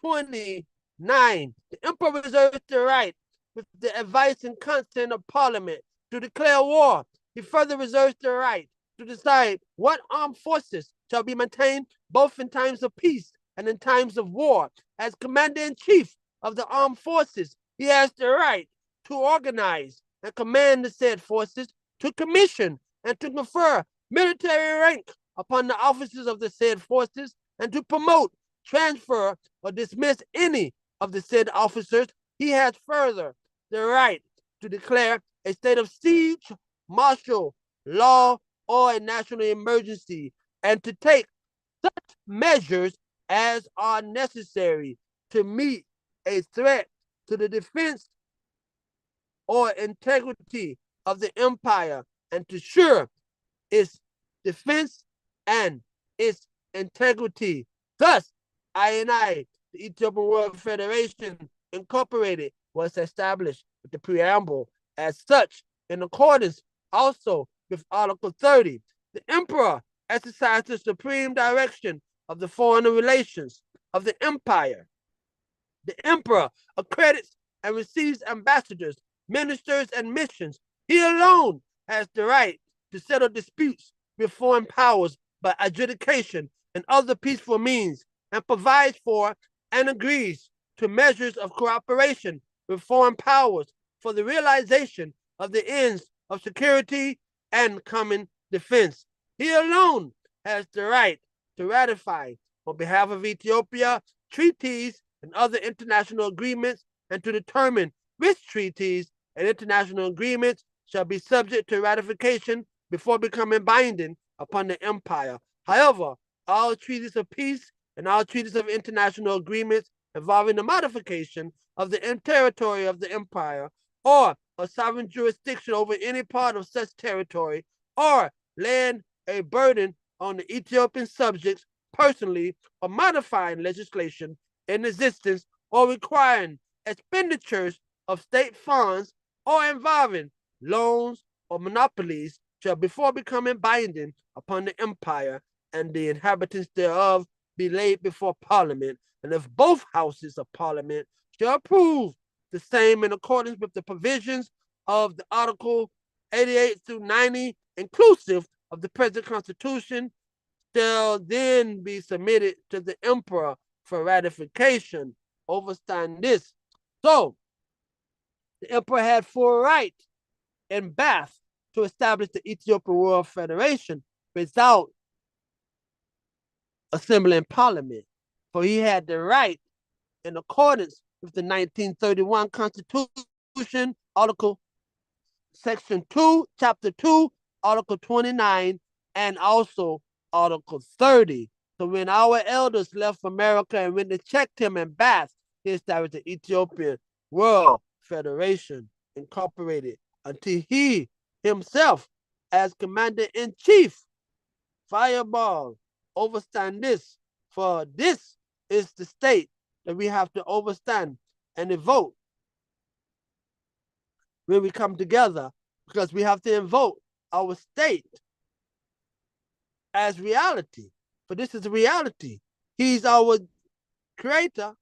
A: 29. The Emperor reserves the right, with the advice and consent of Parliament, to declare war. He further reserves the right to decide what armed forces shall be maintained both in times of peace and in times of war. As Commander-in-Chief of the armed forces, he has the right to organize and command the said forces, to commission and to confer military rank upon the officers of the said forces, and to promote, transfer, or dismiss any of the said officers. He has further the right to declare a state of siege, martial law, or a national emergency, and to take such measures as are necessary to meet a threat to the defense or integrity of the empire, and to ensure its defense and its integrity. Thus, I, the Ethiopian World Federation Incorporated, was established with the preamble as such, in accordance also with Article 30. The Emperor exercised the supreme direction of the foreign relations of the empire. The Emperor accredits and receives ambassadors, ministers, and missions. He alone has the right to settle disputes with foreign powers by adjudication and other peaceful means, and provides for and agrees to measures of cooperation with foreign powers for the realization of the ends of security and common defense. He alone has the right to ratify, on behalf of Ethiopia, treaties and other international agreements, and to determine which treaties and international agreements shall be subject to ratification before becoming binding upon the empire. However, all treaties of peace and all treaties of international agreements involving the modification of the territory of the empire, or a sovereign jurisdiction over any part of such territory, or laying a burden on the Ethiopian subjects personally, or modifying legislation in existence, or requiring expenditures of state funds, or involving loans or monopolies, shall before becoming binding upon the empire and the inhabitants thereof be laid before Parliament, and if both houses of Parliament shall approve the same in accordance with the provisions of the Article 88 through 90, inclusive of the present Constitution, shall then be submitted to the Emperor for ratification. Overstand this. So, the Emperor had full right in Bath to establish the Ethiopian World Federation without assembling Parliament, for he had the right, in accordance with the 1931 Constitution, Article Section 2, Chapter 2, Article 29, and also Article 30. So when our elders left America and when they checked him in Bath, he established the Ethiopian World Federation Incorporated until he himself, as Commander-in-Chief, Fireball, overstand this, for this is the state that we have to overstand and vote when we come together, because we have to invoke our state as reality. For this is reality. He's our creator,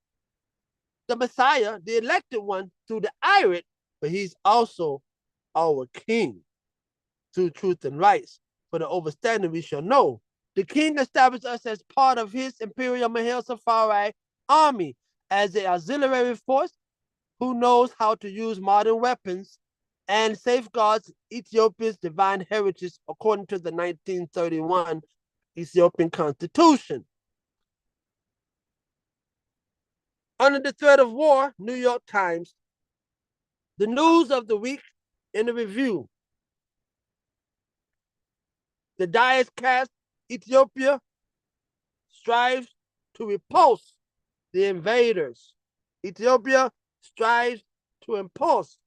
A: the Messiah, the elected one through the Irit, but he's also our king through truth and rights. For the overstanding we shall know. The king established us as part of his Imperial Mahel Safari army as an auxiliary force who knows how to use modern weapons and safeguards Ethiopia's divine heritage according to the 1931 Ethiopian Constitution. Under the threat of war, New York Times, the news of the week in the review. The diet cast Ethiopia strives to repulse the invaders. Ethiopia strives to impulse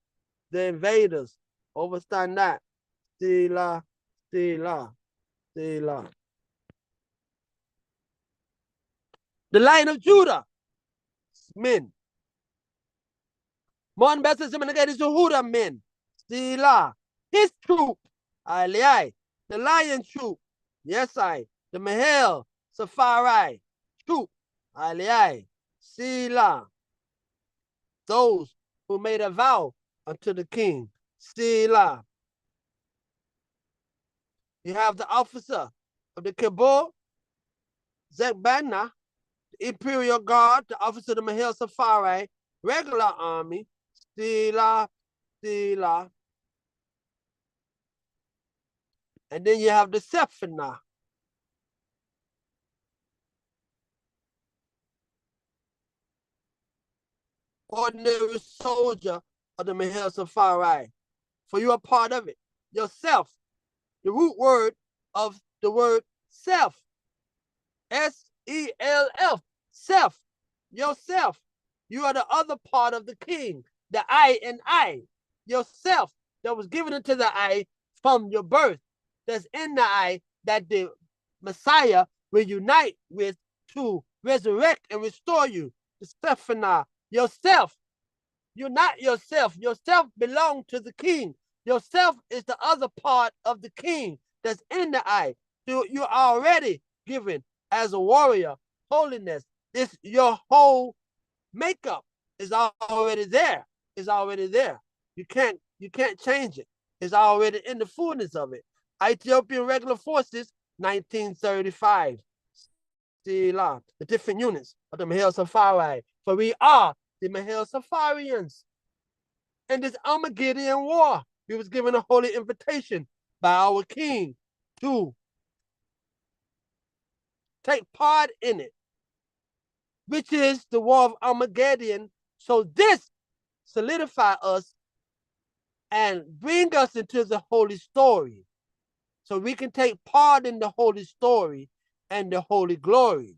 A: the invaders. Overstand that. Sila, Sila, Sila. The Lion of Judah, men. Mon Bessa Simanagadi Zuhuda men. Sila. His troop. Aliai. The Lion troop. Yes, I. The Mahel Safari troop. Aliai. Sila. Those who made a vow unto the king. Sila. You have the officer of the Kabul, Zekbana, the Imperial Guard, the officer of the Mahel Safari, regular army, Sila, Sila. And then you have the Sephana. Ordinary soldier of the Mahel Safari. For you are part of it. Yourself. The root word of the word self. S-E-L-F. Self. Yourself. You are the other part of the king. The I and I. Yourself that was given into the I from your birth. That's in the I that the Messiah will unite with to resurrect and restore you. The Sephana. Yourself. You're not yourself. Yourself belongs to the king. Yourself is the other part of the king that's in the I. So you're already given as a warrior holiness. This your whole makeup is already there. It's already there. You can't change it. It's already in the fullness of it. Ethiopian Regular Forces, 1935. The different units of the Mahel Safari. For we are the Mahel Safarians. In this Armageddon war, we was given a holy invitation by our king to take part in it, which is the war of Armageddon. So this solidify us and bring us into the holy story, so we can take part in the holy story and the holy glory.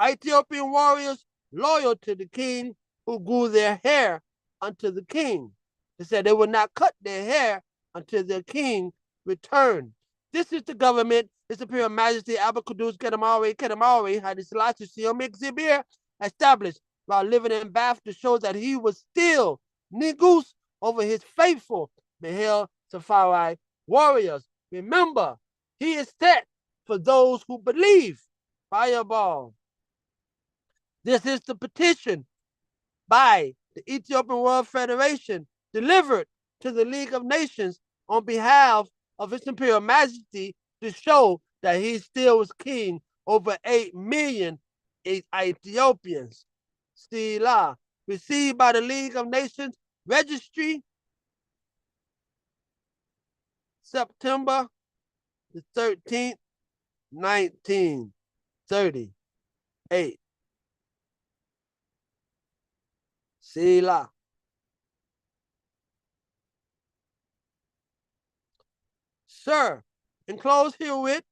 A: Ethiopian warriors loyal to the king who grew their hair unto the king. They said they would not cut their hair until their king returned. This is the government, His Imperial Majesty Abba Kudus Kedamari Haile Selassie Siomik Zibir established while living in Bath to show that he was still Negus over his faithful Mahel Safari warriors. Remember, he is set for those who believe. Fireball. This is the petition by the Ethiopian World Federation delivered to the League of Nations on behalf of His Imperial Majesty to show that he still was king over 8 million Ethiopians. Sila, received by the League of Nations Registry, September the 13th, 1938. Sila. Sir, enclosed herewith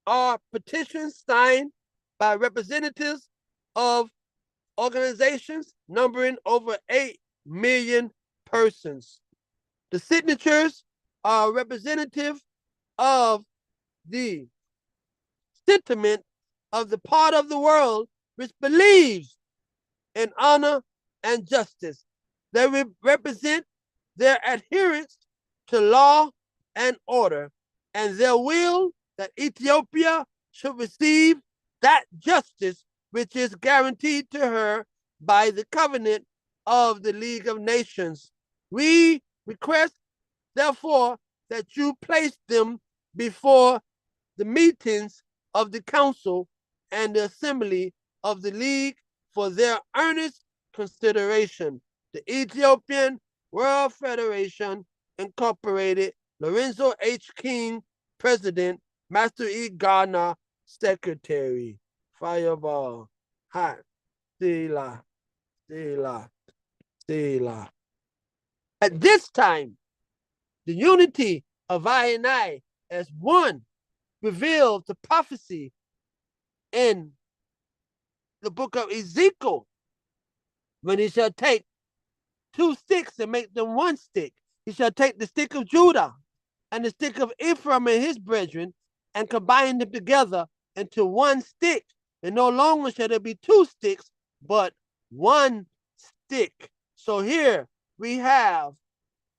A: are petitions signed by representatives of organizations numbering over 8 million persons. The signatures are representative of the sentiment of the part of the world which believes in honor and justice. They represent their adherence to law and order and their will that Ethiopia should receive that justice which is guaranteed to her by the covenant of the League of Nations. We request, therefore, that you place them before the meetings of the Council and the Assembly of the League for their earnest consideration. The Ethiopian World Federation Incorporated, Lorenzo H. King, President. Master E. Garner, Secretary. Fireball. Hot. Sila. Sila. Sila. At this time, the unity of I and I as one revealed the prophecy in the book of Ezekiel, when he shall take 2 sticks and make them 1 stick. He shall take the stick of Judah and the stick of Ephraim and his brethren and combine them together into 1 stick. And no longer shall there be 2 sticks, but 1 stick. So here we have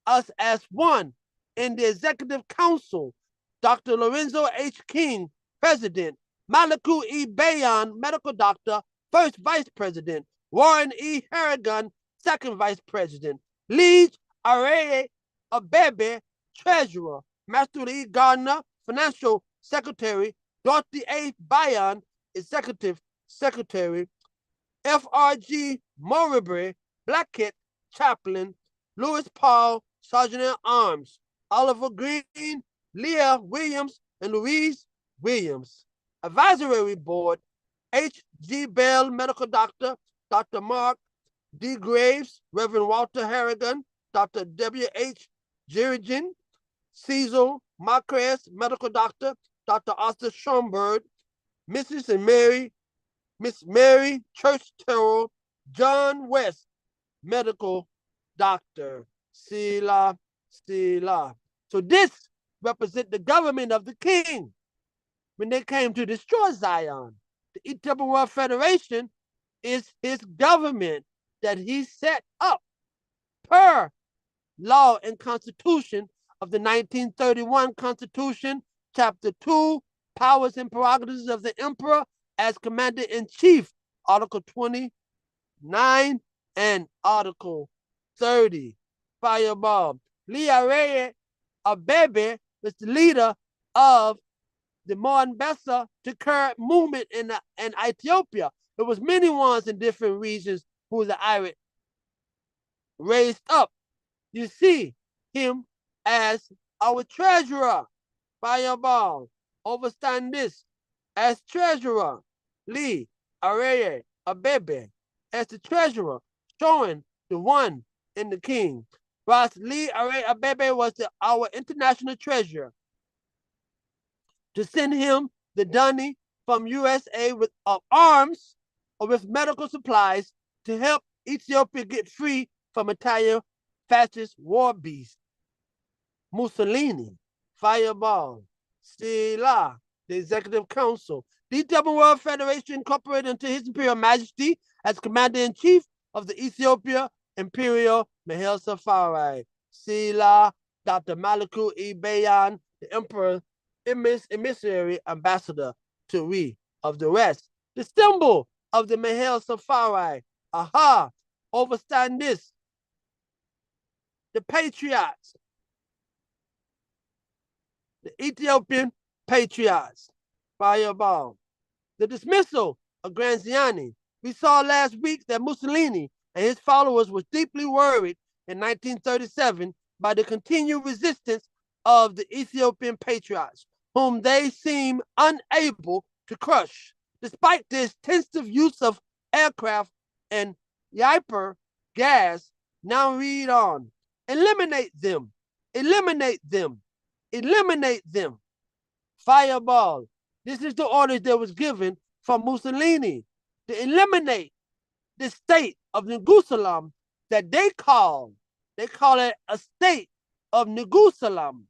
A: us as one in the Executive Council. Dr. Lorenzo H. King, President. Malaku E. Bayon, Medical Doctor, First Vice President. Warren E. Harrigan, Second Vice President. Lee Areye Abebe, Treasurer. Master E. Gardner, Financial Secretary. Dorothy A. Bayon, Executive Secretary. F.R.G. Mowbray, Blackett, Chaplain. Louis Paul, Sergeant at Arms. Oliver Green, Leah Williams, and Louise Williams. Advisory Board, H.G. Bell, Medical Doctor. Dr. Mark D. Graves, Reverend Walter Harrigan, Dr. W.H. Jerigen, Cecil Marquez, Medical Doctor. Dr. Arthur Schomburg, Mrs. and Mary, Miss Mary Church Terrell, John West, Medical Doctor. Sila, Sila. So this represents the government of the king when they came to destroy Zion. The Ethiopian World Federation is his government that he set up per law and constitution of the 1931 Constitution, Chapter 2, Powers and Prerogatives of the Emperor as Commander-in-Chief, Article 29 and Article 30. Fireball. Liare Abebe was the leader of the Moambasa to current movement in Ethiopia. There was many ones in different regions who the Irish raised up. You see him as our treasurer. Fireball. Overstand this as treasurer. Lee Areye Abebe as the treasurer, showing the one in the king. Whilst Lee Areye Abebe was our international treasurer. To send him the money from USA with arms or with medical supplies to help Ethiopia get free from Italian fascist war beast. Mussolini, Fireball, Sila, the Executive Council. The Ethiopian World Federation incorporated into His Imperial Majesty as Commander-in-Chief of the Ethiopia Imperial Mahel Safari. Sila, Dr. Malaku E. Bayan, the Emperor emissary ambassador to we of the rest. The symbol of the Mahel Safari. Aha! Overstand this. The patriots. The Ethiopian patriots. Fireball. The dismissal of Graziani. We saw last week that Mussolini and his followers were deeply worried in 1937 by the continued resistance of the Ethiopian patriots, whom they seem unable to crush. Despite the extensive use of aircraft and hyper gas, now read on. Eliminate them, eliminate them, eliminate them. Fireball. This is the order that was given from Mussolini to eliminate the state of Neguselam that they call it a state of Neguselam.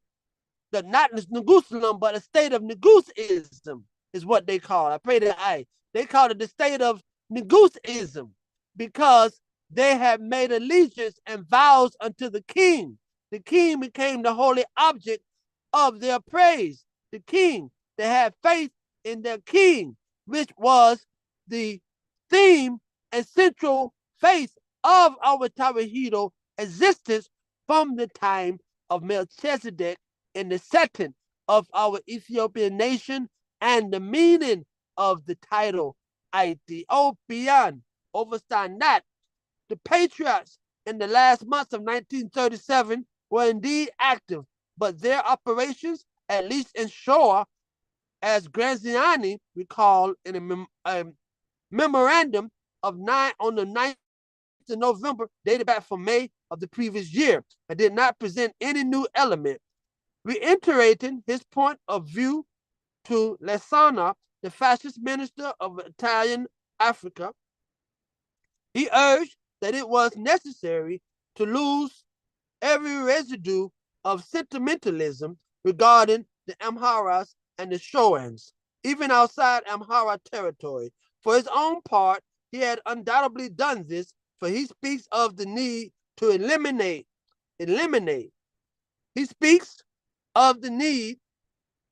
A: Not Neguselam, but a state of Neguseism is what they call it. I pray that they call it the state of Neguseism because they had made allegiance and vows unto the king. The king became the holy object of their praise. The king, they had faith in their king, which was the theme and central faith of our Tawahedo existence from the time of Melchizedek in the setting of our Ethiopian nation and the meaning of the title Ethiopian. Overstand that. The patriots in the last months of 1937 were indeed active, but their operations at least in Shoah, as Graziani recalled in a memorandum of on the 9th of November, dated back from May of the previous year, and did not present any new element. Reiterating his point of view to Lesana, the fascist minister of Italian Africa, he urged that it was necessary to lose every residue of sentimentalism regarding the Amharas and the Shoans, even outside Amhara territory. For his own part, he had undoubtedly done this, for he speaks of the need to eliminate. He speaks of the need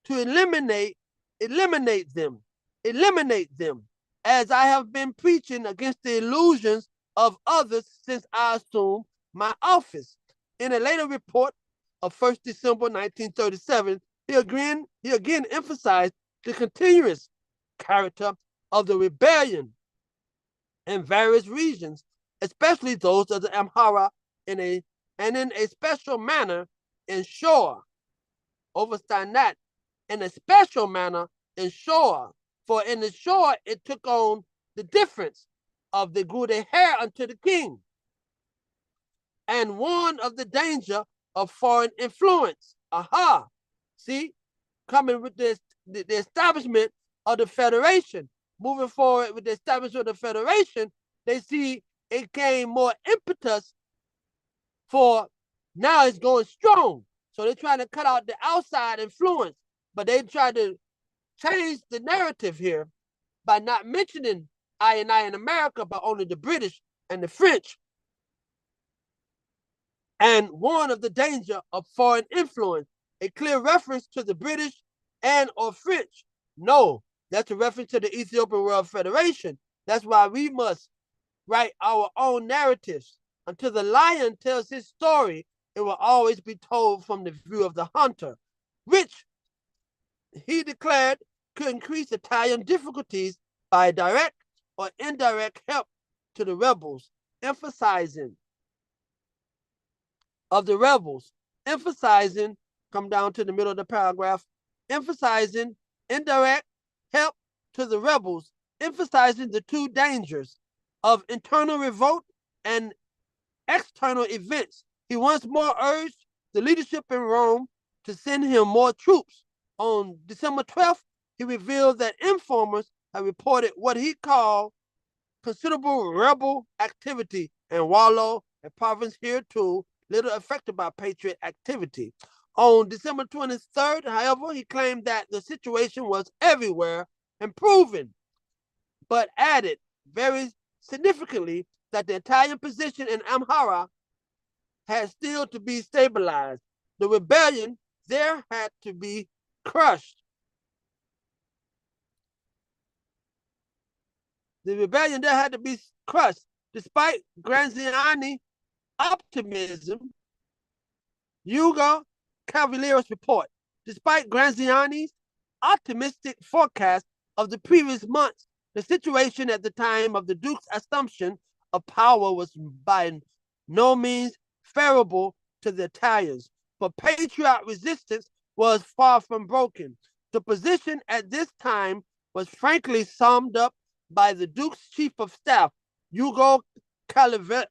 A: to eliminate them, as I have been preaching against the illusions of others since I assumed my office. In a later report of 1st December 1937, he again emphasized the continuous character of the rebellion in various regions, especially those of the Amhara, in a special manner in Shoah. Overstand that, in a special manner in Shoah. For in the Shoah, it took on the difference of they grew their hair unto the king, and warned of the danger of foreign influence. Aha! See, coming with this, the establishment of the Federation, moving forward with the establishment of the Federation, they see it gained more impetus for now it's going strong. So they're trying to cut out the outside influence, but they try to change the narrative here by not mentioning I in America, but only the British and the French, and warn of the danger of foreign influence. A clear reference to the British and or French. No, that's a reference to the Ethiopian World Federation. That's why we must write our own narratives. Until the lion tells his story, it will always be told from the view of the hunter, which he declared could increase Italian difficulties by direct or indirect help to the rebels, emphasizing come down to the middle of the paragraph, emphasizing indirect help to the rebels, emphasizing the two dangers of internal revolt and external events. He once more urged the leadership in Rome to send him more troops. On December 12th, he revealed that informers had reported what he called considerable rebel activity in Wallo, a province hereto little affected by patriot activity. On December 23rd, however, he claimed that the situation was everywhere improving, but added very significantly that the Italian position in Amhara had still to be stabilized. The rebellion there had to be crushed. Despite Graziani optimism. Hugo Cavaliero's report. Despite Graziani's optimistic forecast of the previous months, the situation at the time of the Duke's assumption of power was by no means favorable to the Italians, for patriot resistance was far from broken. The position at this time was frankly summed up by the Duke's chief of staff, Hugo Calero.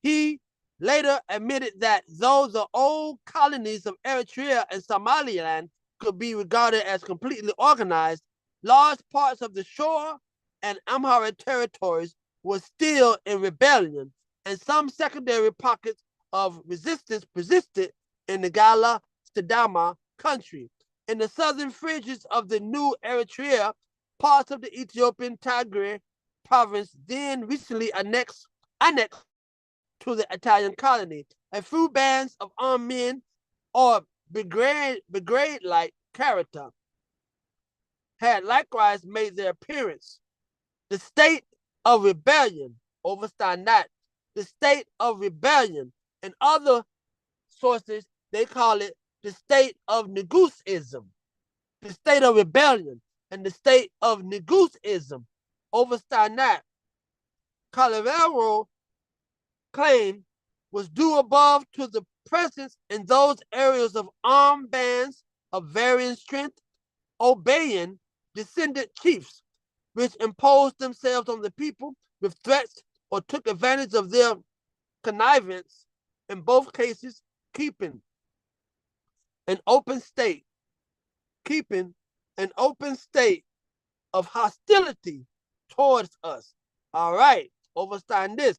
A: He later admitted that though the old colonies of Eritrea and Somaliland could be regarded as completely organized, large parts of the Shoa and Amhara territories were still in rebellion, and some secondary pockets of resistance persisted in the Gala Stadama country. In the southern fringes of the new Eritrea, parts of the Ethiopian Tigray province, then recently annexed to the Italian colony, a few bands of armed men or brigade-like character had likewise made their appearance. The state of rebellion, overstand that, the state of rebellion, and other sources, they call it the state of Neguselam, the state of rebellion, and the state of Neguselam, overstand that. Calero claim was due above to the presence in those areas of armed bands of varying strength, obeying descendant chiefs, which imposed themselves on the people with threats or took advantage of their connivance, in both cases keeping an open state, keeping an open state of hostility towards us. All right, understand this.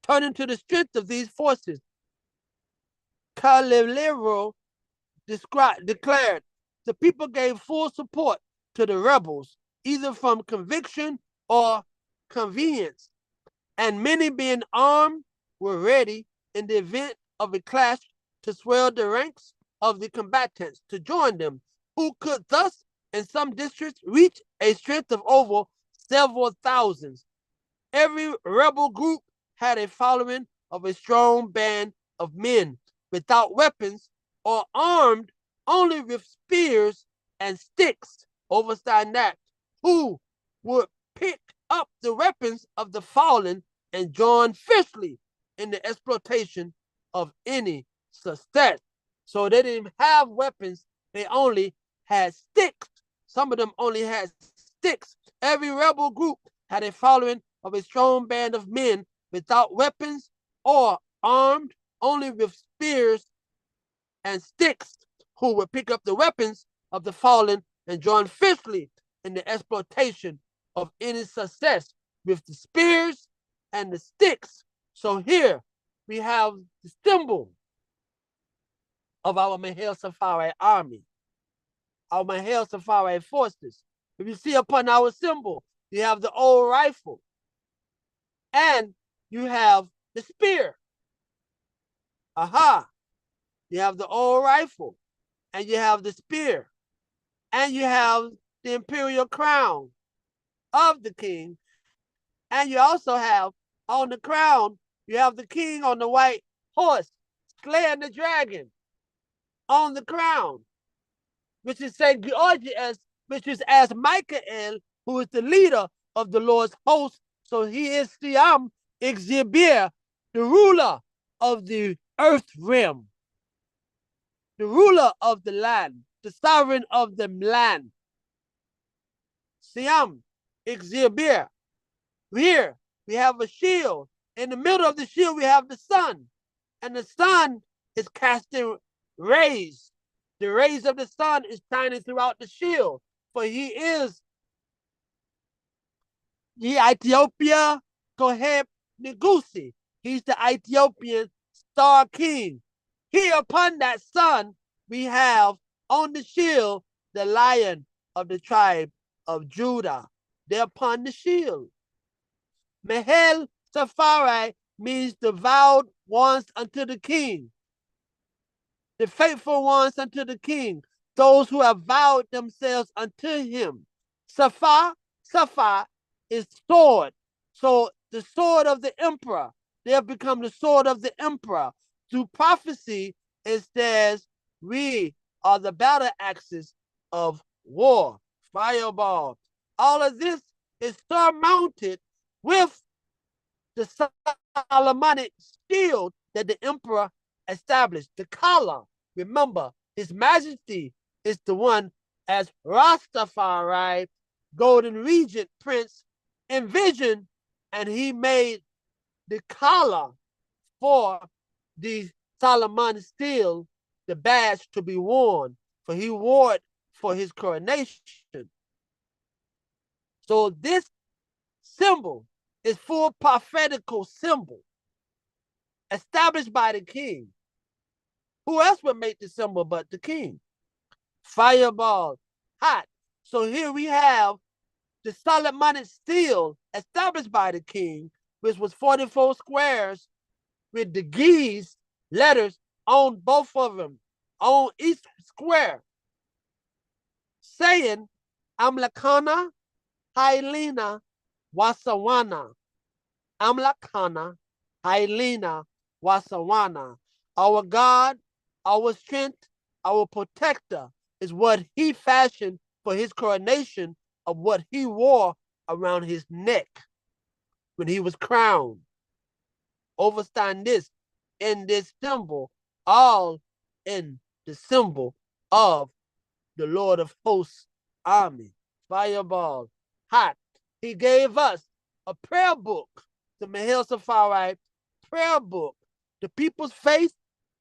A: Turning to the strength of these forces, Calilero declared the people gave full support to the rebels, either from conviction or convenience, and many being armed were ready in the event of a clash to swell the ranks of the combatants to join them, who could thus, in some districts, reach a strength of over several thousands. Every rebel group had a following of a strong band of men without weapons or armed only with spears and sticks, understand that, who would pick up the weapons of the fallen and join fiercely in the exploitation of any success. So they didn't have weapons, they only had sticks. Some of them only had sticks. Every rebel group had a following of a strong band of men without weapons or armed only with spears and sticks, who would pick up the weapons of the fallen and join fiercely in the exploitation of any success with the spears and the sticks. So here we have the symbol of our Mahel Safari army, our Mahel Safari forces. If you see upon our symbol, you have the old rifle and you have the spear. Aha! You have the old rifle and you have the spear and you have the imperial crown of the king, and you also have on the crown, you have the king on the white horse slaying the dragon on the crown, which is Saint Georgius, which is as Michael, who is the leader of the Lord's host. So he is Siam Exibir, the ruler of the earth realm, the ruler of the land, the sovereign of the land. Siam Exibir. Here we have a shield. In the middle of the shield, we have the sun. And the sun is casting rays. The rays of the sun is shining throughout the shield. For he is the Ethiopia Koheb Negusi. He's the Ethiopian star king. Here upon that sun, we have on the shield the lion of the tribe of Judah. They're upon the shield. Mahel Safari means the vowed ones unto the king, the faithful ones unto the king, those who have vowed themselves unto him. Safa is sword. So the sword of the emperor, they have become the sword of the emperor. Through prophecy, it says, we are the battle axes of war, fireball. All of this is surmounted with the Solomonic shield that the emperor established. The collar, remember, his majesty is the one as Rastafari, golden regent prince, envisioned, and he made the collar for the Solomon seal, the badge to be worn, for he wore it for his coronation. So this symbol is full prophetical symbol established by the king. Who else would make the symbol but the king? Fireball, hot. So here we have the Solomonic seal established by the king, which was 44 squares with the Giz letters on both of them, on each square, saying Amlakana Hailina Wasawana. Amlakana Hailina Wasawana. Our God, our strength, our protector is what he fashioned for his coronation of what he wore around his neck when he was crowned. Understand this. in this symbol, all in the symbol of the Lord of Hosts army. Fireball, hot. He gave us a prayer book, the Mahel Safari prayer book, the People's Faith,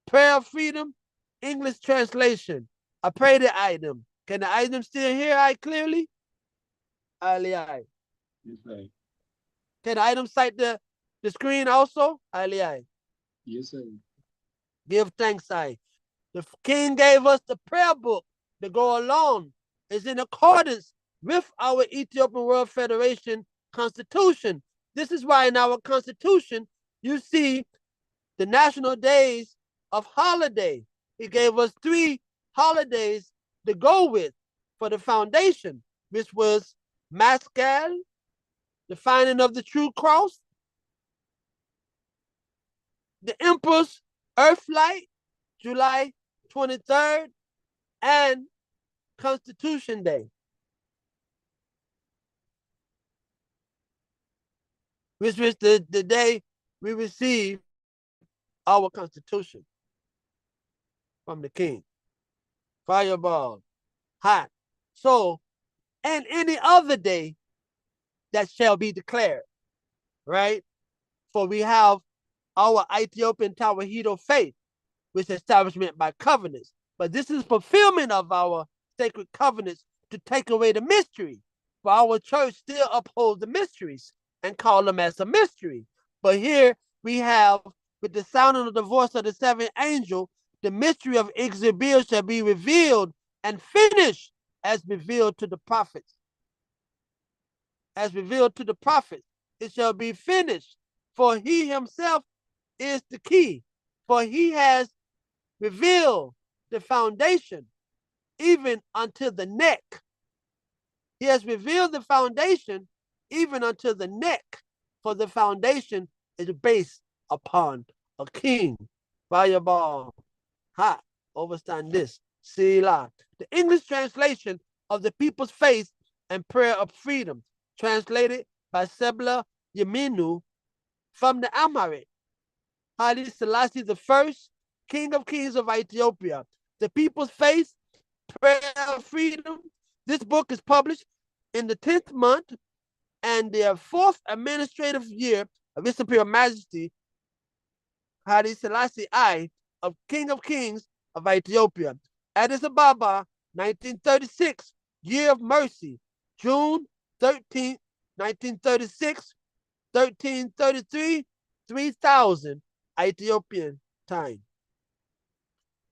A: Prayer of Freedom, English translation. I pray the item. Can the item still hear I clearly? Ali, I.
B: Yes, sir.
A: Can the item cite the screen also? Ali, I.
B: Yes, sir.
A: Give thanks, I. The king gave us the prayer book to go along. It's in accordance with our Ethiopian World Federation Constitution. This is why in our Constitution, you see the national days of holiday. He gave us 3 holidays to go with for the foundation, which was Maskell, the finding of the true cross, the Emperor's Earthlight, July 23rd, and Constitution Day, which was the day we received our Constitution from the King. Fireball, hot. So, and any other day that shall be declared, right? For we have our Ethiopian Tawahedo faith, which is establishment by covenants. But this is fulfillment of our sacred covenants to take away the mystery. For our church still upholds the mysteries and call them as a mystery. But here we have, with the sounding of the voice of the seventh angel, the mystery of Ixibir shall be revealed and finished as revealed to the prophets. As revealed to the prophets, it shall be finished. For he himself is the key. For he has revealed the foundation even unto the neck. He has revealed the foundation even unto the neck, for the foundation is based upon a king. Fireball, hot, overstand this. Selah. The English translation of the People's Faith and Prayer of Freedom, translated by Sebla Yaminu from the Amharic. Haile Selassie I, King of Kings of Ethiopia. The People's Faith, Prayer of Freedom. This book is published in the 10th month and the 4th administrative year of His Imperial Majesty, Haile Selassie I, of King of Kings of Ethiopia. Addis Ababa, 1936, Year of Mercy, June 13th, 1936, 1333, 3000 Ethiopian time.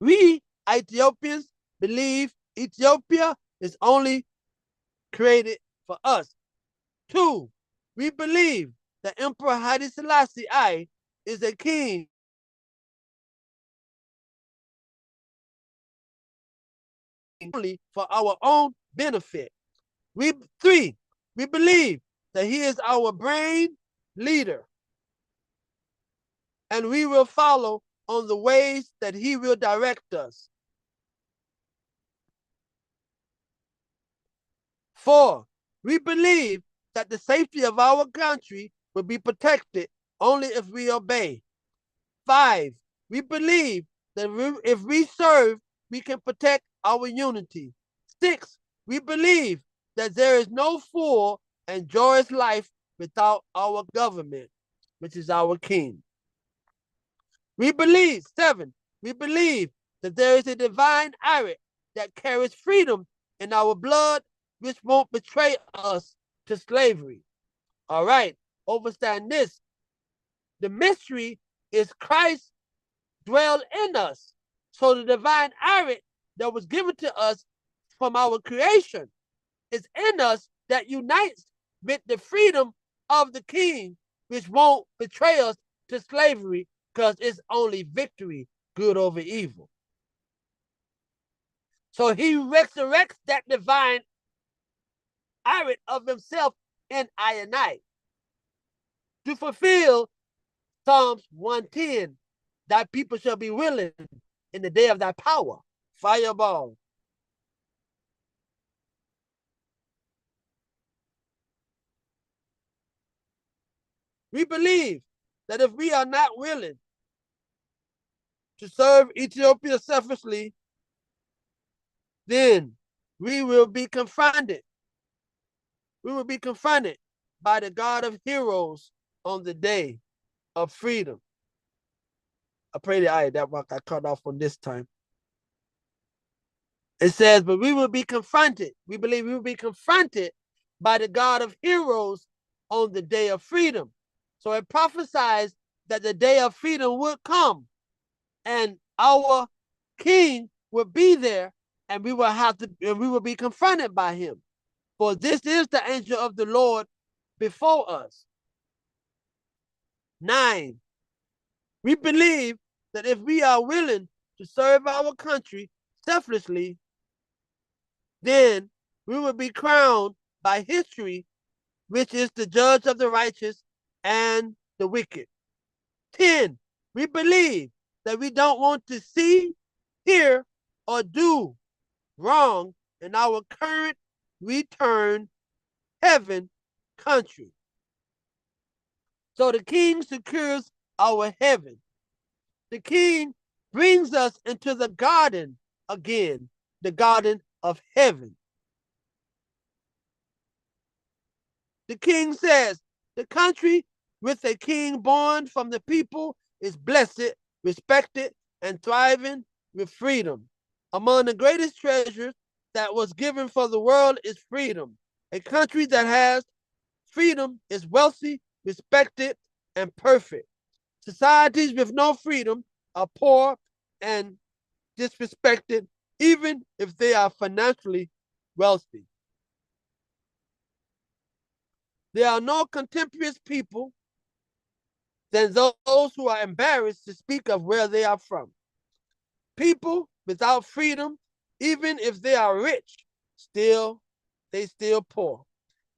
A: We Ethiopians believe Ethiopia is only created for us. 2, we believe that Emperor Haile Selassie I is a king only for our own benefit. 3, we believe that he is our brain leader, and we will follow on the ways that he will direct us. 4, we believe that the safety of our country will be protected only if we obey. 5, we believe that if we serve, we can protect our unity. 6, we believe that there is no full and joyous life without our government, which is our king. 7, we believe that there is a divine Irit that carries freedom in our blood, which won't betray us to slavery. All right, understand this. The mystery is Christ dwell in us. So the divine Irit that was given to us from our creation is in us, that unites with the freedom of the king, which won't betray us to slavery, because it's only victory, good over evil. So he resurrects that divine Irit of himself in I and I to fulfill Psalms 110, thy people shall be willing in the day of thy power. Fireball. We believe that if we are not willing to serve Ethiopia selflessly, then we will be confronted. We will be confronted by the God of heroes on the day of freedom. I pray that one got cut off on this time. It says, but we will be confronted. We believe we will be confronted by the God of heroes on the day of freedom. So it prophesies that the day of freedom would come and our king would be there and we will be confronted by him. For this is the angel of the Lord before us. 9. We believe that if we are willing to serve our country selflessly, then we will be crowned by history, which is the judge of the righteous and the wicked. 10. We believe that we don't want to see, hear, or do wrong in our current return heaven country. So the king secures our heaven. The king brings us into the garden again, the garden of heaven. The king says, the country with a king born from the people is blessed, respected, and thriving with freedom. Among the greatest treasures that was given for the world is freedom. A country that has freedom is wealthy, respected, and perfect. Societies with no freedom are poor and disrespected, even if they are financially wealthy. There are no contemporaneous people than those who are embarrassed to speak of where they are from. People without freedom, even if they are rich, they still poor.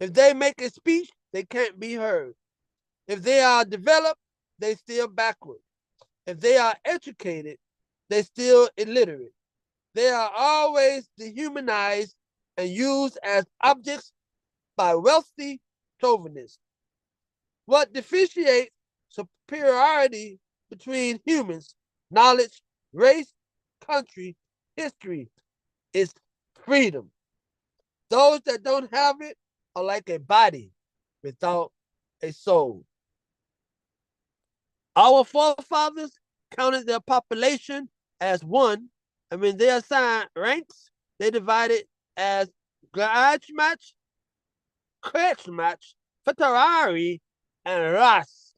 A: If they make a speech, they can't be heard. If they are developed, they still backward. If they are educated, they still illiterate. They are always dehumanized and used as objects by wealthy chauvinists. What differentiates superiority between humans, knowledge, race, country, history, is freedom. Those that don't have it are like a body without a soul. Our forefathers counted their population as one, and when they assigned ranks, they divided as Glachmach, Kretschmach, Fatarari, and Ras.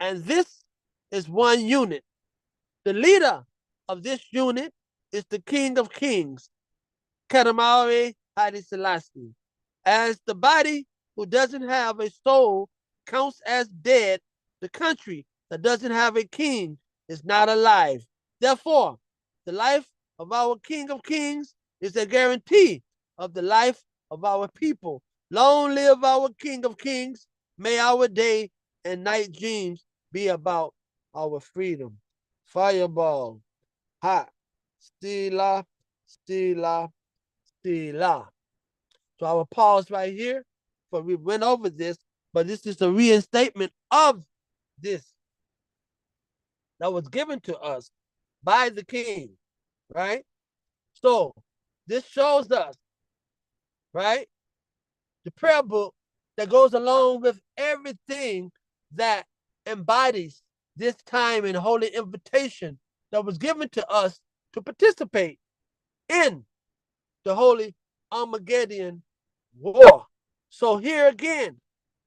A: And this is one unit. The leader of this unit is the King of Kings, Kadamawi Haile Selassie. As the body who doesn't have a soul counts as dead, the country that doesn't have a king is not alive. Therefore, the life of our King of Kings is a guarantee of the life of our people. Long live our King of Kings. May our day and night dreams be about our freedom. Fireball. Hot. Stila, stila, stila. So I will pause right here, for we went over this, but this is a reinstatement of this that was given to us by the king, right? So this shows us, right, the prayer book that goes along with everything that embodies this time and holy invitation that was given to us to participate in the holy Armageddon war. So here again,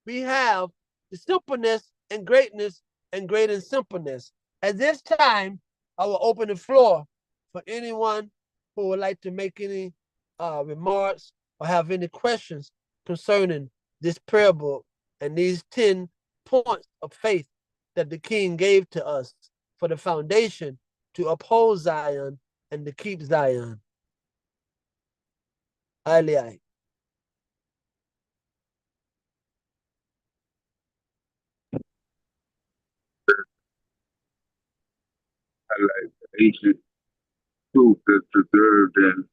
A: we have the simpleness and greatness and great and simpleness. At this time, I will open the floor for anyone who would like to make any remarks or have any questions concerning this prayer book and these 10 points of faith that the King gave to us for the foundation to uphold Zion and to keep Zion. Aye.
B: I like the ancient truth that's preserved in,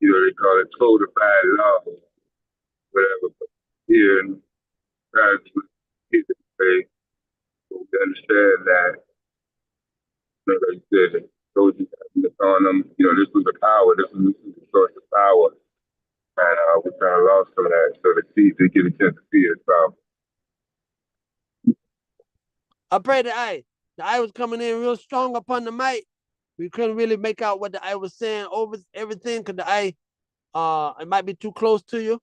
B: they call it codified law, whatever. But here in God, we understand that like you said, those who have this on them, this was the power, this was the source of power. And we kind of lost some of that. So to get a chance to see it, so
A: I pray that the eye was coming in real strong upon the mic. We couldn't really make out what the eye was saying over everything because the eye, it might be too close to you.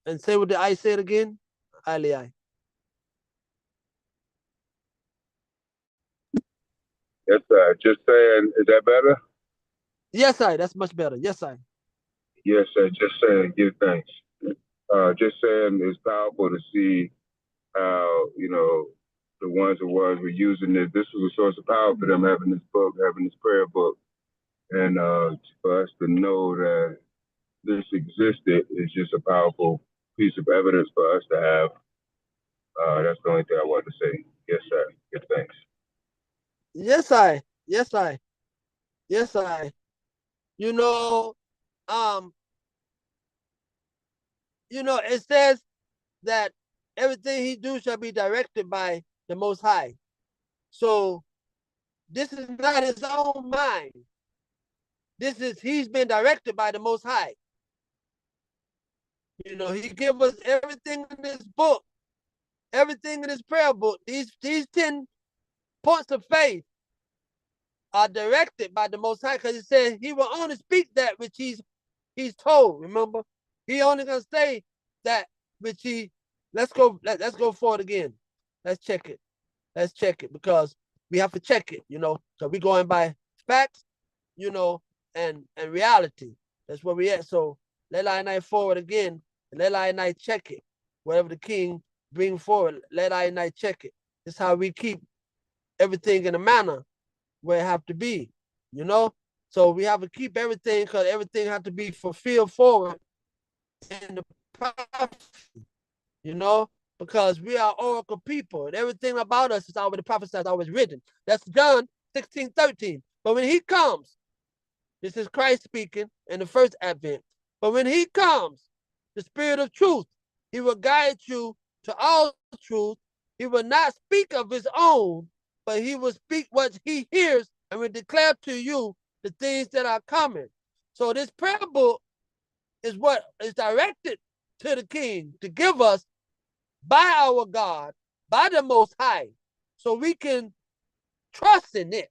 A: And say what the eye said again. Ali eye.
B: yes, just saying, is that better?
A: Yes, I. That's much better. Yes, I.
B: Yes, just saying, give thanks. Just saying, it's powerful to see how the ones who was were using it. This was a source of power for them having this book, having this prayer book, and for us to know that this existed is just a powerful piece of evidence for us to have. That's the only thing I wanted to say. Yes, sir. Give thanks.
A: Yes, I. Yes, I. Yes, I. You know, um, it says that everything he do shall be directed by the Most High. So this is not his own mind. He's been directed by the Most High. He give us everything in this book, everything in this prayer book. These 10 points of faith are directed by the Most High because he said he will only speak that which he's told. Remember, he only gonna say that which he. Let's go forward again. Let's check it. Let's check it because we have to check it. So we're going by facts, and reality. That's where we at. So let I and I forward again, and let I and I check it. Whatever the king bring forward, let I and I check it. This is how we keep everything in a manner where it have to be, you know? So we have to keep everything because everything have to be fulfilled forward in the prophecy, you know? Because we are oracle people and everything about us is already prophesied, always written. That's John 16:13. But when he comes, this is Christ speaking in the first advent. But when he comes, the spirit of truth, he will guide you to all truth. He will not speak of his own, but he will speak what he hears and will declare to you the things that are coming. So this prayer book is what is directed to the king to give us by our God, by the Most High, so we can trust in it.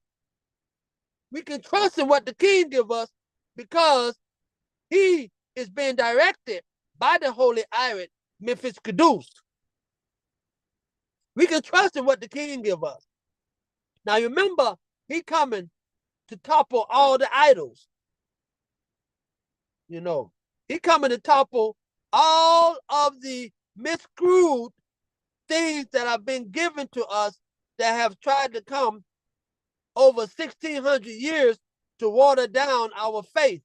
A: We can trust in what the king give us because he is being directed by the Holy Irit, Memphis Caduce. We can trust in what the king give us. Now remember, he coming to topple all the idols. He coming to topple all of the miscrewed things that have been given to us that have tried to come over 1,600 years to water down our faith.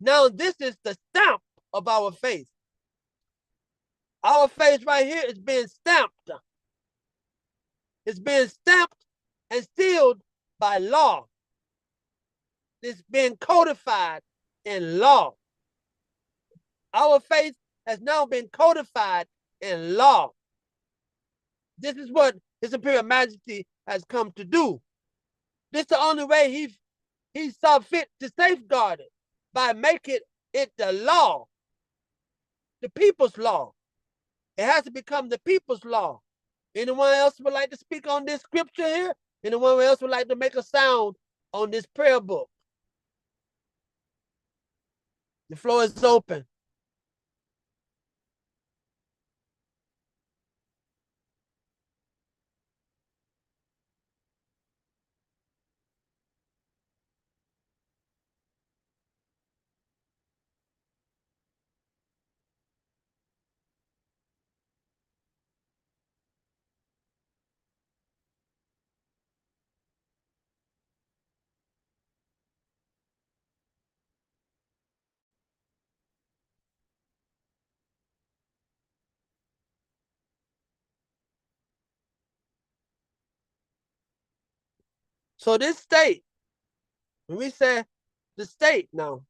A: Now this is the stamp of our faith. Our faith right here is being stamped. It's being stamped and sealed by law. It's being codified in law. Our faith has now been codified in law. This is what His Imperial Majesty has come to do. This is the only way he saw fit to safeguard it, by making it the law, the people's law. It has to become the people's law. Anyone else would like to speak on this scripture here? Anyone else would like to make a sound on this prayer book? The floor is open. So this state, when we say the state now,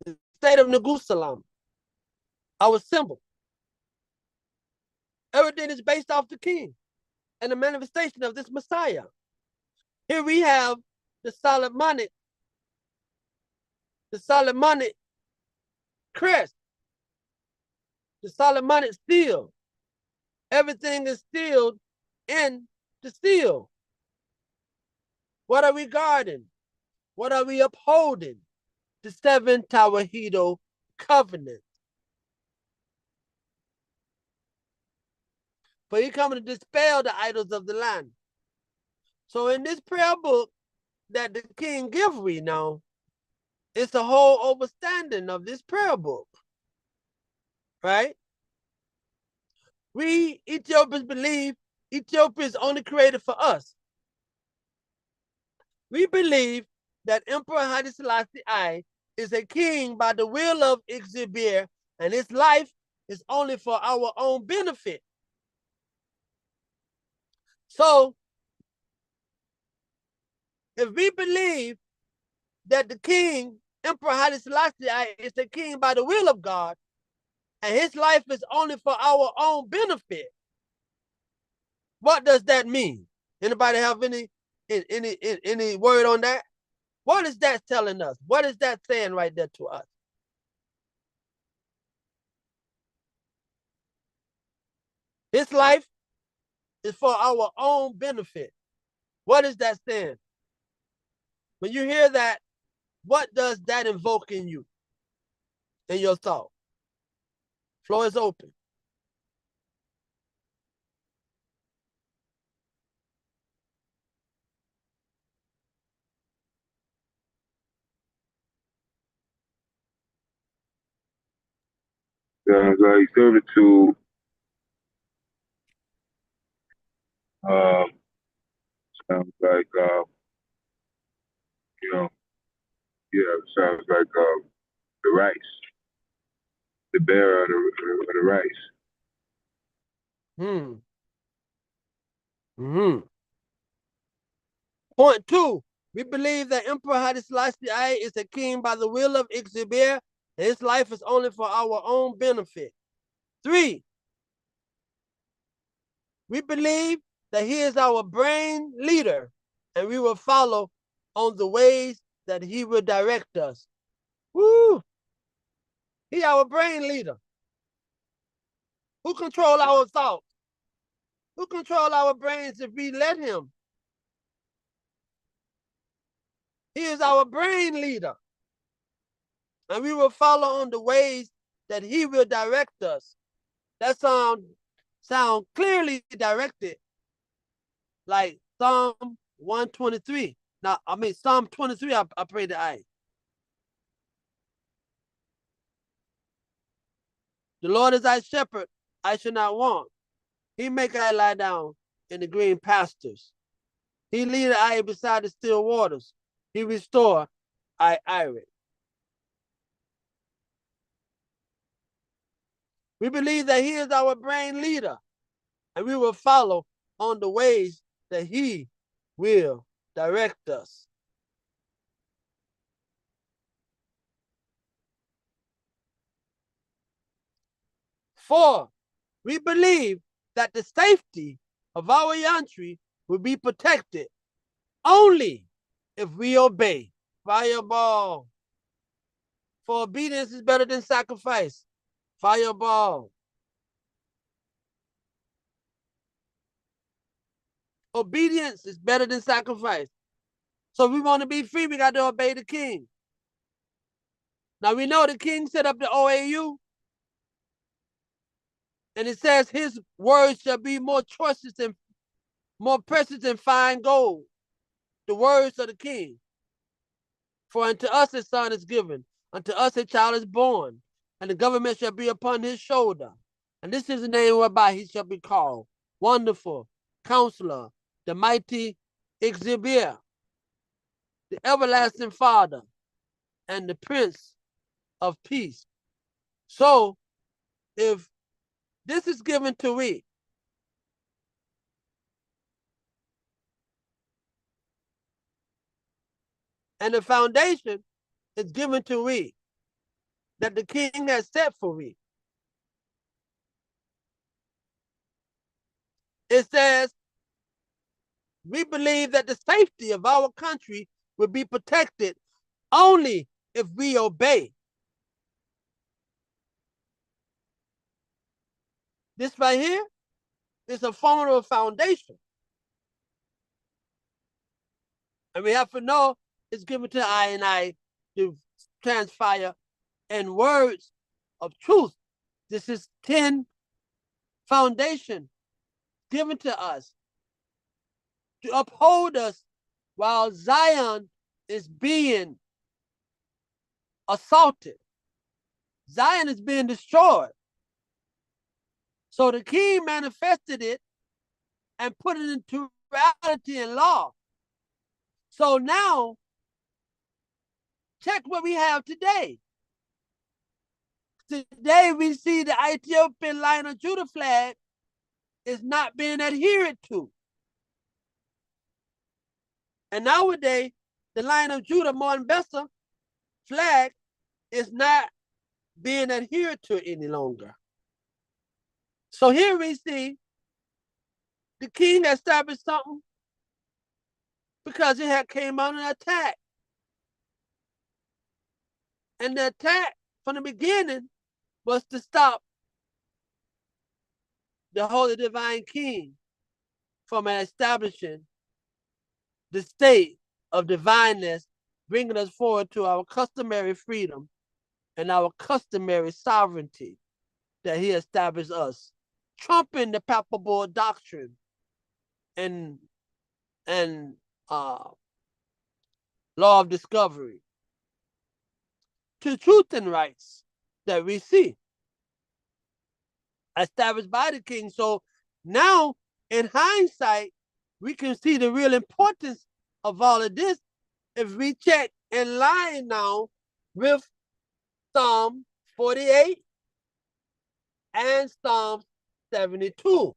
A: the state of Neguselam, our symbol, Everything is based off the king and the manifestation of this Messiah. Here we have the Solomonic crest, the Solomonic seal. Everything is sealed in the seal. What are we guarding? What are we upholding? The 7 Tawahido covenant. For he coming to dispel the idols of the land. So in this prayer book that the king give we now, it's a whole overstanding of this prayer book. Right? We Ethiopians believe Ethiopia is only created for us. We believe that Emperor Haile Selassie I is a king by the will of Exibir, and his life is only for our own benefit. So, if we believe that the king, Emperor Haile Selassie I, is the king by the will of God, and his life is only for our own benefit, what does that mean? Anybody have any word on that? What is that telling us? What is that saying right there to us? His life is for our own benefit. What is that saying? When you hear that, what does that invoke in you, in your thought? Floor is open.
B: Sounds like servitude. Um, sounds like you know, yeah, sounds like the rice, the bearer of the rice.
A: Point 2, we believe that Emperor Haile Selassie I is a king by the will of Exibir, and his life is only for our own benefit. 3, we believe that he is our brain leader, and we will follow on the ways that he will direct us. Woo! He our brain leader. Who control our thoughts? Who control our brains if we let him? He is our brain leader. And we will follow on the ways that he will direct us. That sound clearly directed, like Psalm 123. Now, I mean, Psalm 23, I pray the eye. The Lord is thy shepherd, I shall not want. He make I lie down in the green pastures. He leadeth I beside the still waters. He restore I irie. We believe that he is our brain leader, and we will follow on the ways that he will direct us. Four, we believe that the safety of our country will be protected only if we obey. Fireball. For obedience is better than sacrifice. Fireball. Obedience is better than sacrifice. So if we want to be free, we got to obey the king. Now we know the king set up the OAU, and it says his words shall be more precious than fine gold. The words of the king. For unto us a son is given, unto us a child is born, and the government shall be upon his shoulder. And this is the name whereby he shall be called Wonderful, Counselor, the Mighty Exibir, the Everlasting Father, and the Prince of Peace. So, if this is given to we, and the foundation is given to we, that the king has set for we, It says, we believe that the safety of our country will be protected only if we obey. This right here is a formidable foundation. And we have to know it's given to I and I to transpire in words of truth. This is 10 foundation given to us to uphold us while Zion is being assaulted. Zion is being destroyed. So the king manifested it and put it into reality and law. So now, check what we have today. Today we see the Ethiopian Lion of Judah flag is not being adhered to. And nowadays, the Lion of Judah, Moambasa flag is not being adhered to any longer. So here we see the king established something because it had came on an attack. And the attack from the beginning was to stop the Holy Divine King from establishing the state of divineness, bringing us forward to our customary freedom and our customary sovereignty that he established us, trumping the papal doctrine and law of discovery to truth and rights that we see established by the king. So now, in hindsight, we can see the real importance of all of this if we check in line now with Psalm 48 and Psalm 72.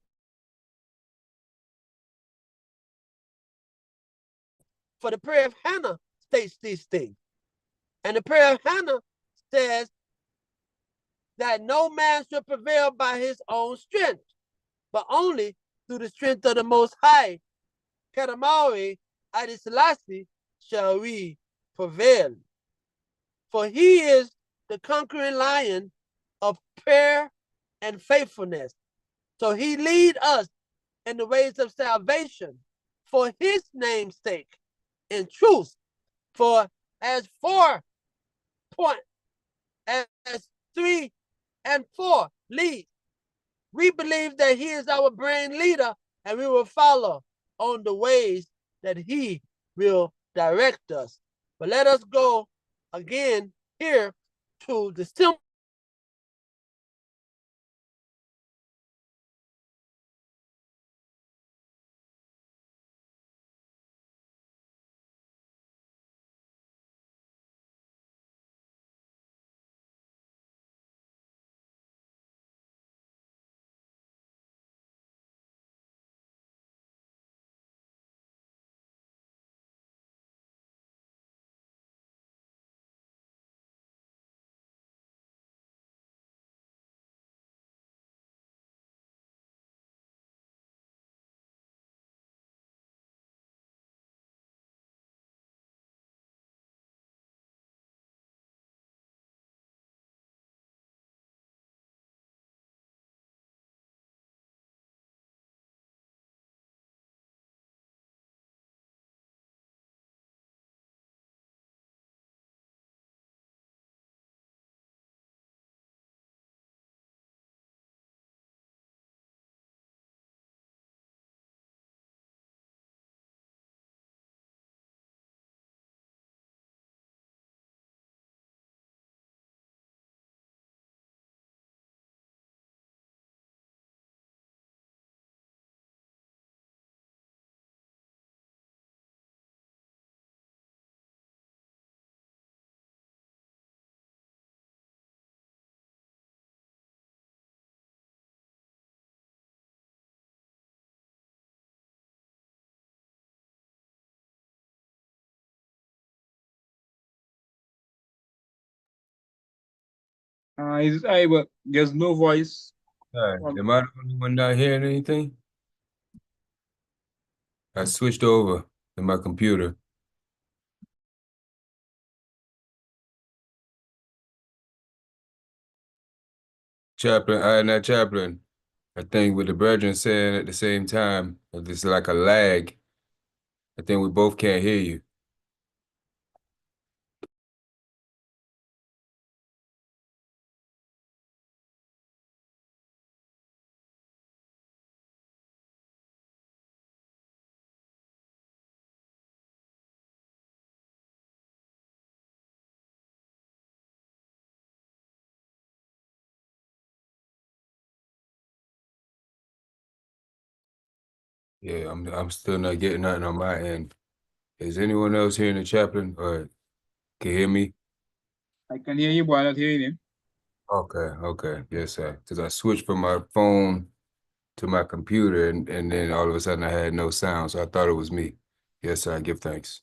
A: For the prayer of Hannah states these things. And the prayer of Hannah says that no man should prevail by his own strength, but only through the strength of the Most High, Kedamawi, Adi Selassie, shall we prevail. For he is the conquering lion of prayer and faithfulness. So he lead us in the ways of salvation for his name's sake in truth. For as 4 point, as 3 and 4 lead, we believe that he is our brain leader and we will follow on the ways that he will direct us. But let us go again here to the simple
C: But there's no voice.
D: Am I the only one not hearing anything?
C: I switched over to my computer. Chaplain, I not chaplain. I think with the brethren saying at the same time, if it's like a lag, I think we both can't hear you. Yeah, I'm still not getting nothing on my end. Is anyone else hearing the chaplain or can hear me?
D: I can hear you, but I'm not hearing him.
C: Okay. Yes, sir. Because I switched from my phone to my computer and then all of a sudden I had no sound, so I thought it was me. Yes, sir, I give thanks.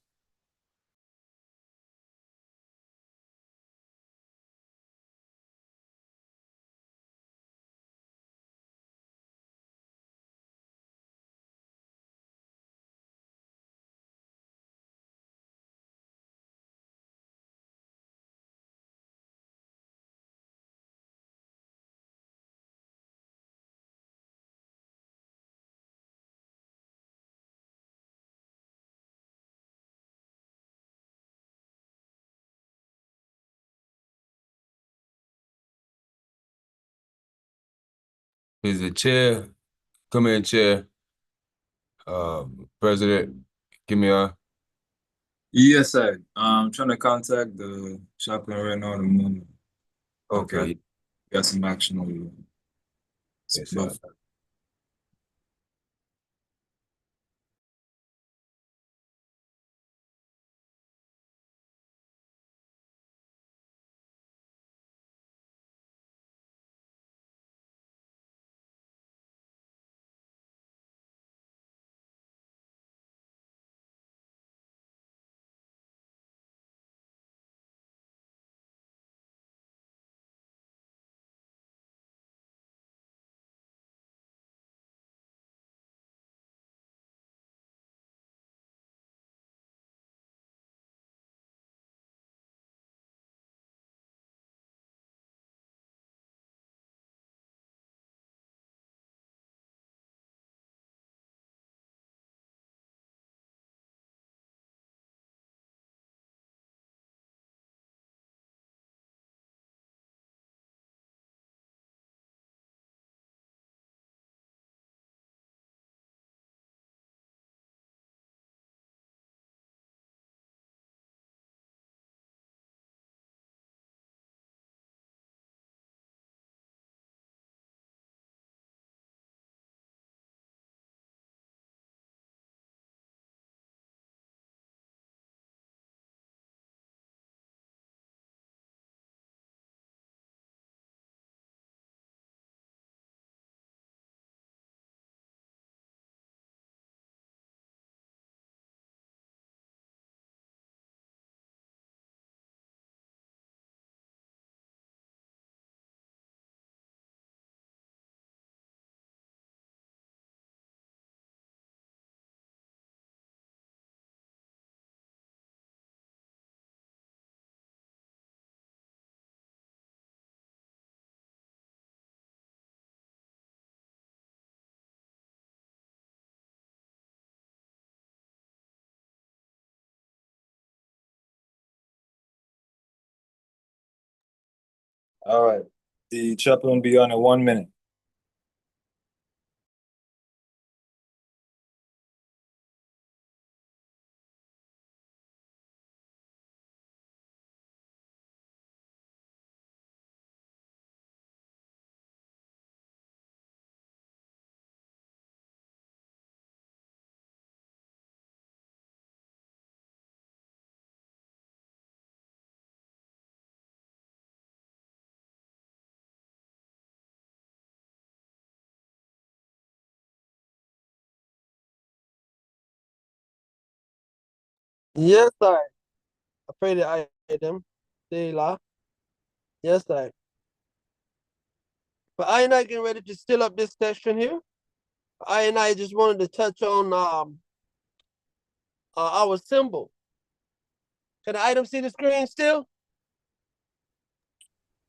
C: Is the chair, come in, chair, President, give me a,
D: Yes, sir. I'm trying to contact the chaplain right now at the moment. Okay.
C: okay,
D: Got some action over here.
C: yes, sir.
D: All right. The chaplain will be on in 1 minute.
A: Yes, I. I pray that I hear them. Selah. Yes, I. But I and I getting ready to still up this session here. I and I just wanted to touch on our symbol. Can the item see the screen still?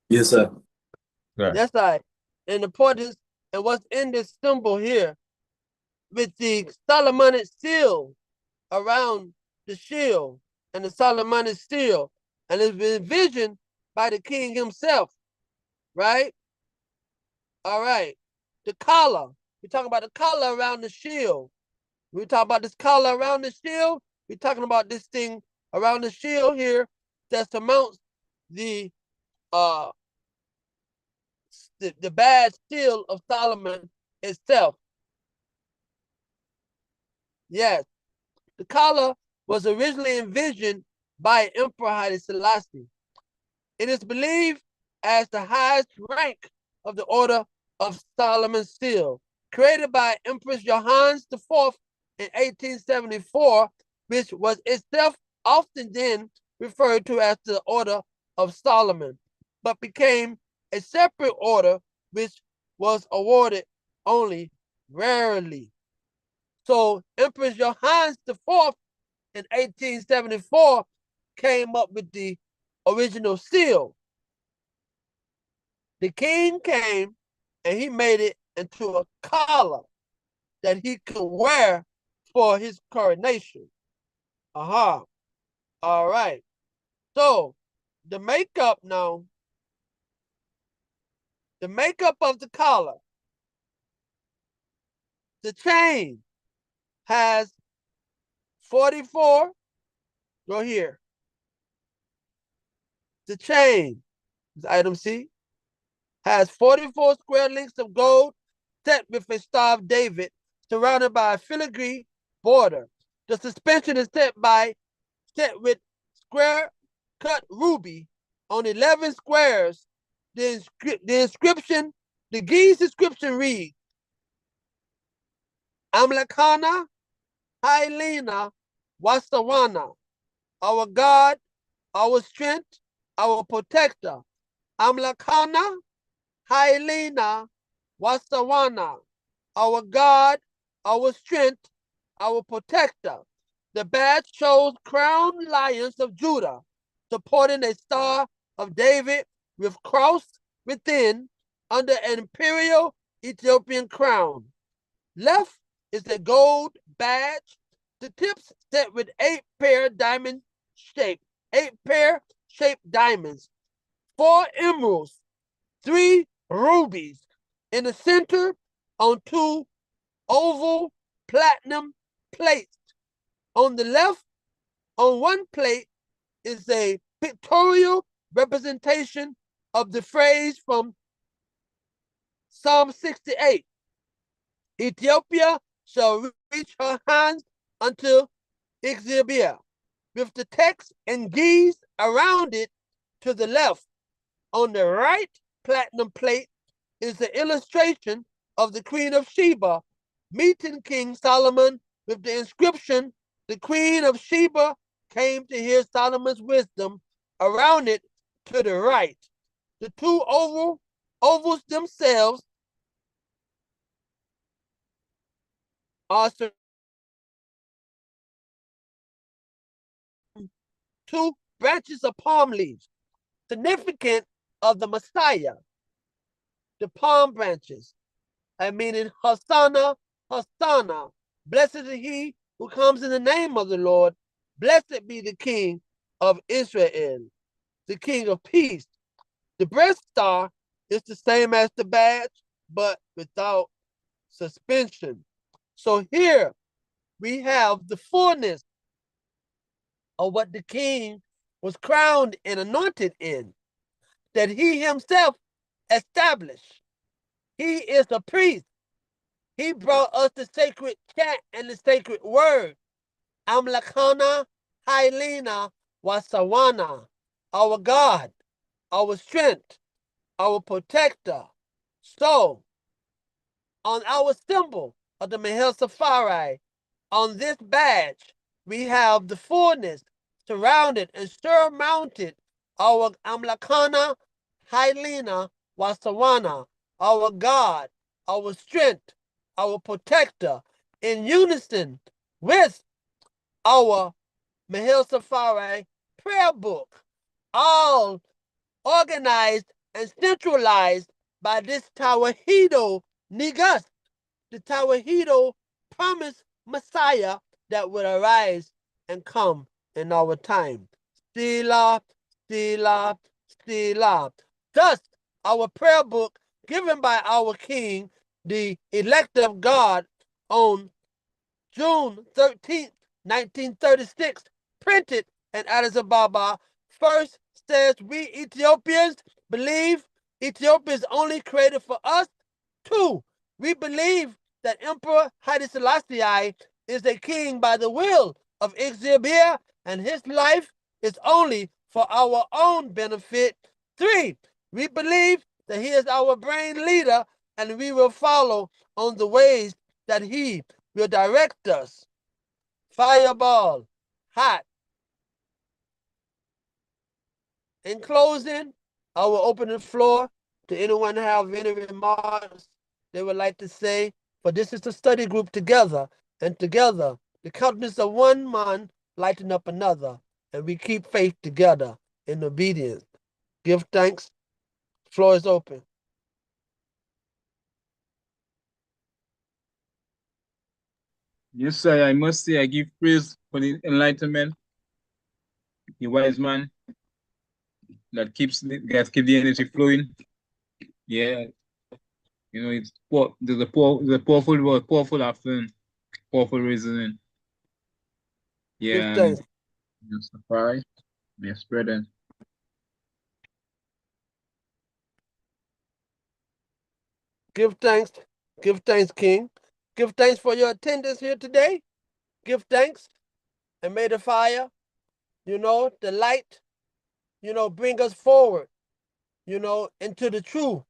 D: Yes, sir.
C: Right.
A: That's right. And the point is, and what's in this symbol here, with the Solomonic seal around the shield and the Solomonic seal, and it's been envisioned by the king himself, right? All right. The collar. We're talking about the collar around the shield. We talk about this collar around the shield. We're talking about this thing around the shield here that surmounts the the badge seal of Solomon itself. Yes, the collar was originally envisioned by Emperor Haile Selassie. It is believed as the highest rank of the Order of Solomon's Seal, created by Empress Johannes IV in 1874, which was itself often then referred to as the Order of Solomon, but became a separate order which was awarded only rarely. So Empress Johannes IV in 1874 came up with the original seal. The king came and he made it into a collar that he could wear for his coronation. Aha. All right. So the makeup now, the makeup of the collar, the chain has 44. Go here. The chain, item C, has 44 square links of gold set with a Star of David surrounded by a filigree border. The suspension is set with square cut ruby on 11 squares. The inscription, the Giza inscription reads, Amlakana Hailina Wasawana, our God, our strength, our protector. Amlakana Hailina Wasawana, our God, our strength, our protector. The badge shows crowned lions of Judah supporting a Star of David with cross within under an imperial Ethiopian crown. Left is a gold badge, the tips set with 8 pair shaped diamonds, 4 emeralds, 3 rubies in the center on 2 oval platinum plates. On the left, on one plate, is a pictorial representation of the phrase from Psalm 68. Ethiopia shall reach her hands unto Ethiopia, with the text in Giza around it to the left. On the right platinum plate is the illustration of the Queen of Sheba meeting King Solomon with the inscription, the Queen of Sheba came to hear Solomon's wisdom. Around it to the right. The 2 ovals themselves are 2 branches of palm leaves, significant of the Messiah. The palm branches, meaning Hosanna, Hosanna. Blessed is he who comes in the name of the Lord. Blessed be the King of Israel, the King of peace. The breast star is the same as the badge, but without suspension. So here we have the fullness of what the king was crowned and anointed in, that he himself established. He is a priest. He brought us the sacred chant and the sacred word. Amlakana Hailina Wasawana, our God, our strength, our protector. So, on our symbol of the Mehel Safari, on this badge, we have the fullness surrounded and surmounted our Amlakana Hailina Wasawana, our God, our strength, our protector, in unison with our Mahil Safari prayer book, all organized and centralized by this Tawahedo Negus, the Tawahedo promised Messiah that would arise and come in our time. Selah, Selah, Selah. Thus, our prayer book given by our King, the elect of God, on June 13th, 1936, printed in Addis Ababa, first says we Ethiopians believe Ethiopia is only created for us. 2, we believe that Emperor Haile Selassie is a king by the will of Exibir, and his life is only for our own benefit. 3, we believe that he is our brain leader, and we will follow on the ways that he will direct us. Fireball, hot. In closing, I will open the floor to anyone have any remarks they would like to say, for this is a study group together, and together the countenance of one man lighten up another, and we keep faith together in obedience. Give thanks. Floor is open.
D: Yes, sir. I must say I give praise for the enlightenment, the wise man that keep the energy flowing. Yeah, you know, there's a powerful word, powerful afternoon, powerful reasoning.
A: Give
D: Yeah, and
A: thanks.
D: Rastafari, may spread it.
A: Give thanks. Give thanks, King. Give thanks for your attendance here today. Give thanks. And may the fire, the light, bring us forward, into the true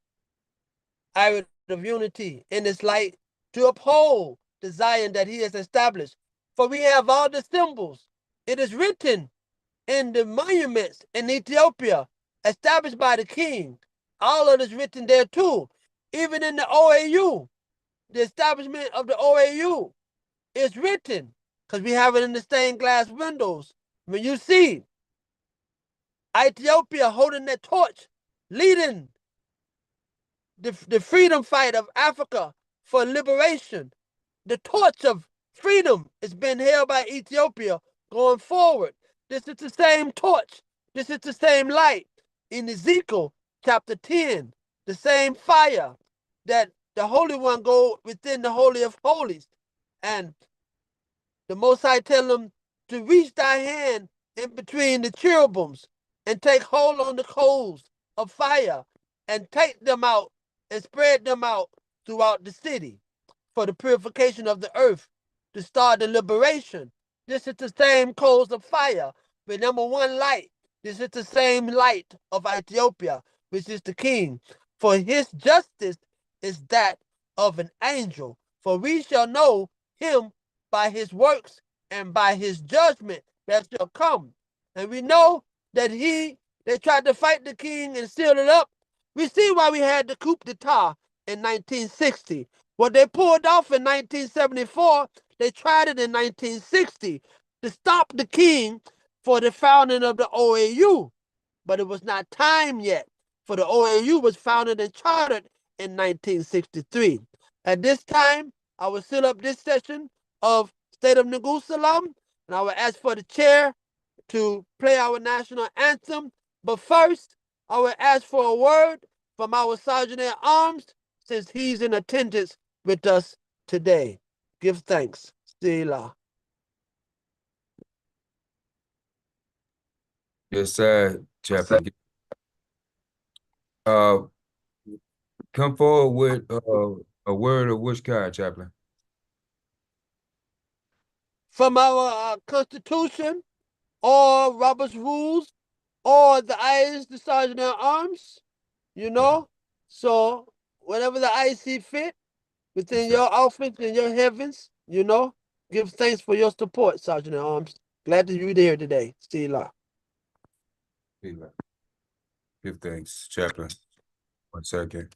A: iron of unity in this light to uphold the Zion that he has established. For we have all the symbols. It is written in the monuments in Ethiopia established by the king. All of it is written there too. Even in the OAU, the establishment of the OAU is written because we have it in the stained glass windows. When you see Ethiopia holding that torch, leading the freedom fight of Africa for liberation, the torch of freedom is being held by Ethiopia going forward. This is the same torch. This is the same light in Ezekiel chapter 10, the same fire that the Holy One go within the Holy of Holies. And the Most High tell them to reach thy hand in between the cherubims and take hold on the coals of fire and take them out and spread them out throughout the city for the purification of the earth to start the liberation. This is the same coals of fire. But number one light, this is the same light of Ethiopia, which is the king. For his justice is that of an angel. For we shall know him by his works and by his judgment that shall come. And we know that they tried to fight the king and seal it up. We see why we had the coup d'etat in 1960. What they pulled off in 1974, they tried it in 1960 to stop the king for the founding of the OAU. But it was not time yet, for the OAU was founded and chartered in 1963. At this time, I will seal up this session of State of Neguselam, and I will ask for the chair to play our national anthem. But first, I will ask for a word from our Sergeant at Arms, since he's in attendance with us today. Give thanks. Selah.
C: Yes, sir, Chaplain. Uh, come forward with a word of which kind, Chaplain?
A: From our Constitution, or Robert's Rules, or the IS, the Sergeant at Arms, So, whatever the I see fit within
C: Yes,
A: your outfit and your heavens, give thanks for your support, Sergeant at Arms. Glad that you're there today. Selah.
C: Give thanks, Chaplain. 1 second.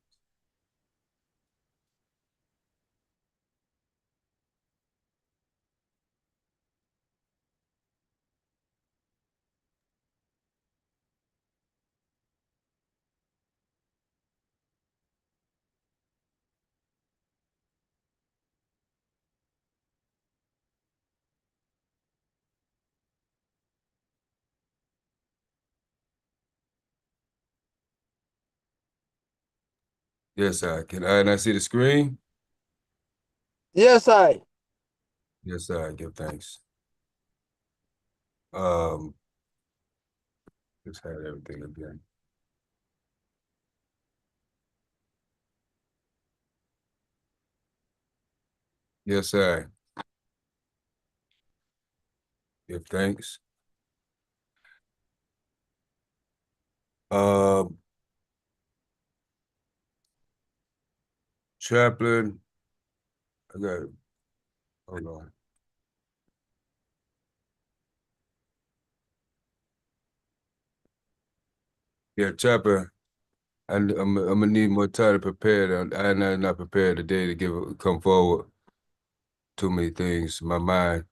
C: Yes, I can. I see the screen?
A: Yes, I.
C: Yes, I give thanks. Just had everything again. Yes, sir. Give thanks. Chaplain, I got it. Hold on. Yeah, Chaplain, I'm gonna need more time to prepare. I'm not prepared today to come forward. Too many things. My mind.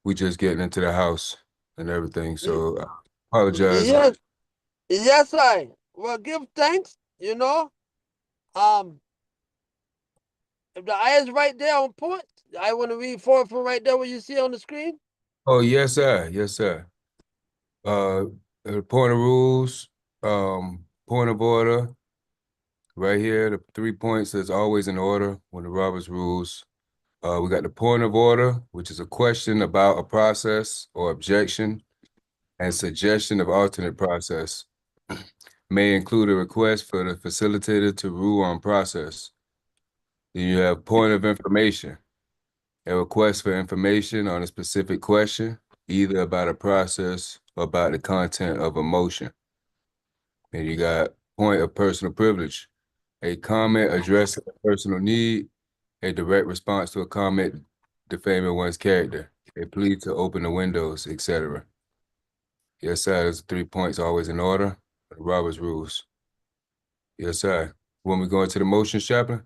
C: We just getting into the house and everything. So I apologize.
A: Yes, yes, I. Well, give thanks. You know, if the eye is right there on point, I want to read forward from right there what you see on the screen.
C: Oh, yes, sir. Yes, sir. Point of rules, point of order. Right here, the 3 points is always in order when the Roberts rules. We got the point of order, which is a question about a process or objection and suggestion of alternate process. May include a request for the facilitator to rule on process. Then you have point of information, a request for information on a specific question, either about a process or about the content of a motion. And you got point of personal privilege, a comment addressing a personal need, a direct response to a comment defaming one's character, a plea to open the windows, etc. Yes, sir. Those 3 points always in order. Robert's rules. Yes, sir. When we go into the motions, Chaplain?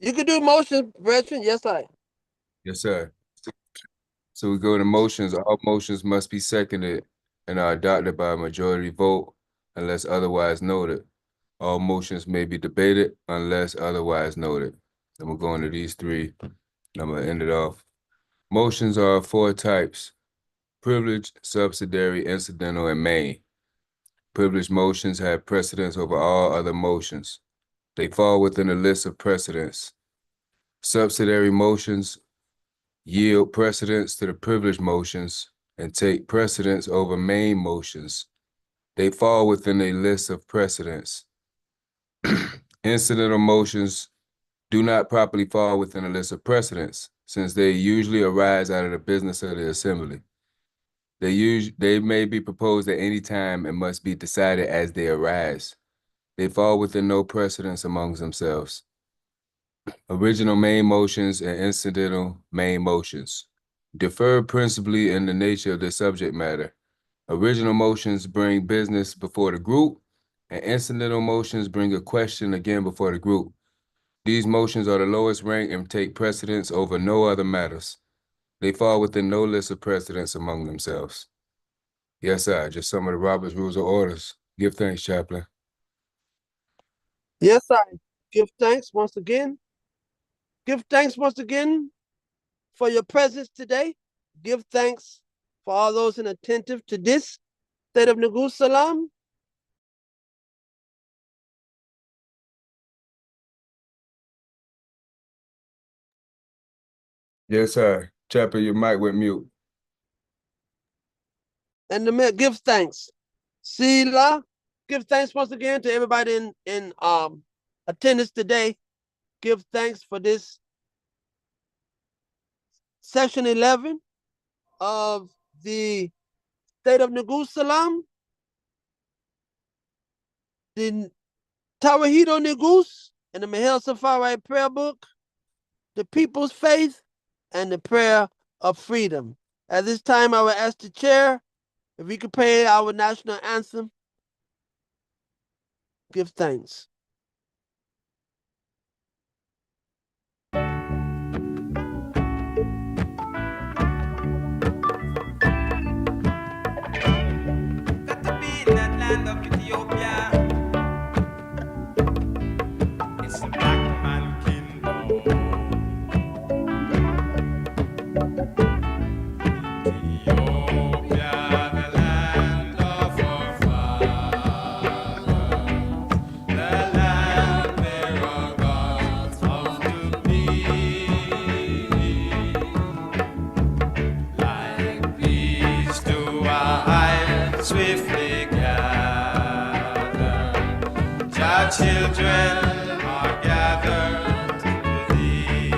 A: You can do motion, brethren. Yes, I.
C: Yes, sir. So we go to motions. All motions must be seconded and are adopted by a majority vote unless otherwise noted. All motions may be debated unless otherwise noted. And we'll go into these 3. I'm going to end it off. Motions are 4 types: privileged, subsidiary, incidental, and main. Privileged motions have precedence over all other motions. They fall within a list of precedents. Subsidiary motions yield precedence to the privileged motions and take precedence over main motions. They fall within a list of precedents. Incidental motions do not properly fall within a list of precedents, since they usually arise out of the business of the assembly. They may be proposed at any time and must be decided as they arise. They fall within no precedence amongst themselves. Original main motions and incidental main motions differ principally in the nature of their subject matter. Original motions bring business before the group, and incidental motions bring a question again before the group. These motions are the lowest rank and take precedence over no other matters. They fall within no list of precedents among themselves. Yes, sir. Just some of the Robert's Rules of Orders. Give thanks, Chaplain.
A: Yes, I. Give thanks once again. Give thanks once again for your presence today. Give thanks for all those inattentive to this state of Neguselam.
C: Yes, sir. Chaplain, your mic went mute.
A: And the give thanks. Sila, give thanks once again to everybody in attendance today. Give thanks for this session 11 of the state of Neguselam. The Tawahido Negus and the Mahel Safari prayer book, the people's faith, and the prayer of freedom. At this time, I will ask the chair if we could play our national anthem. Give thanks.
E: Got to be in that land of Ethiopia. It's the black man kingdom. Ethiopia, the land of our fathers. children are gathered to thee.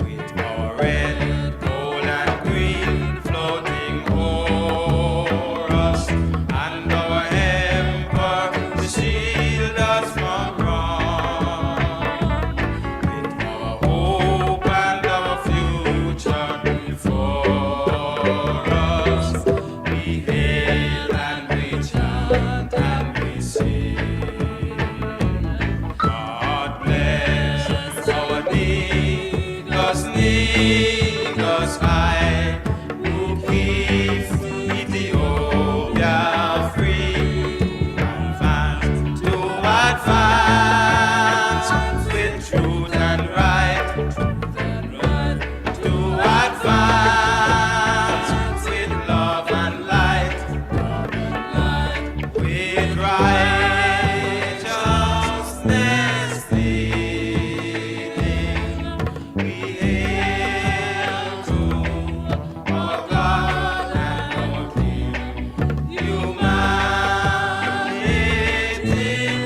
E: With our red, gold, and green floating o'er us, and our emperor to shield us from wrong. With our hope and our future before us, we hail and we chant and we sing. God bless our Negus high, who keeps Ethiopia free. To advance with truth and right. To advance with love and light. With righteousness leading, we hail to our God and our King. Humanity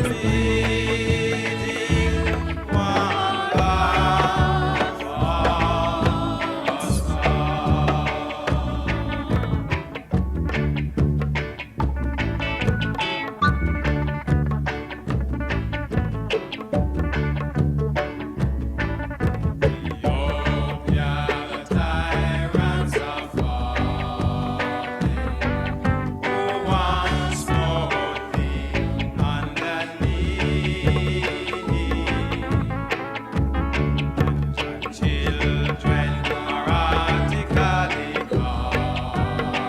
E: bleeding, one God for us all. Ethiopia, the tyrants are falling, who once smote thee underneath. Children are artically calling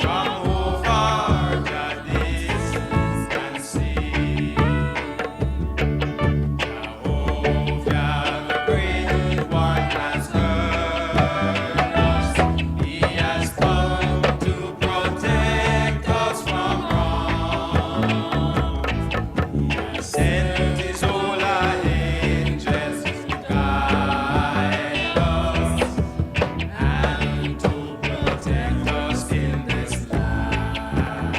E: from over the distant sea. Jehovah, the great one, has heard us. He has come to protect us from wrong. He has sent his holy angels to guide us and to protect us in this land.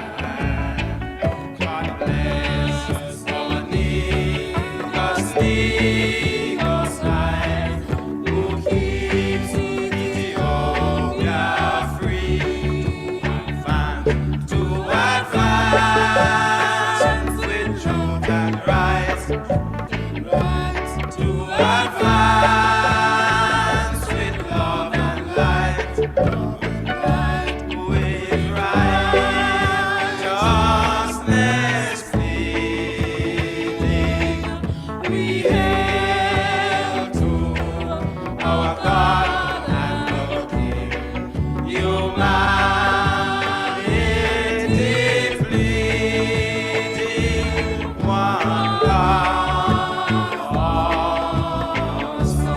E: God bless our Negus high, who keeps Ethiopia free. To advance with truth and right. To advance with love and light. With righteousness pleading, we hail to our God and our King. Humanity pleading, one God for us all.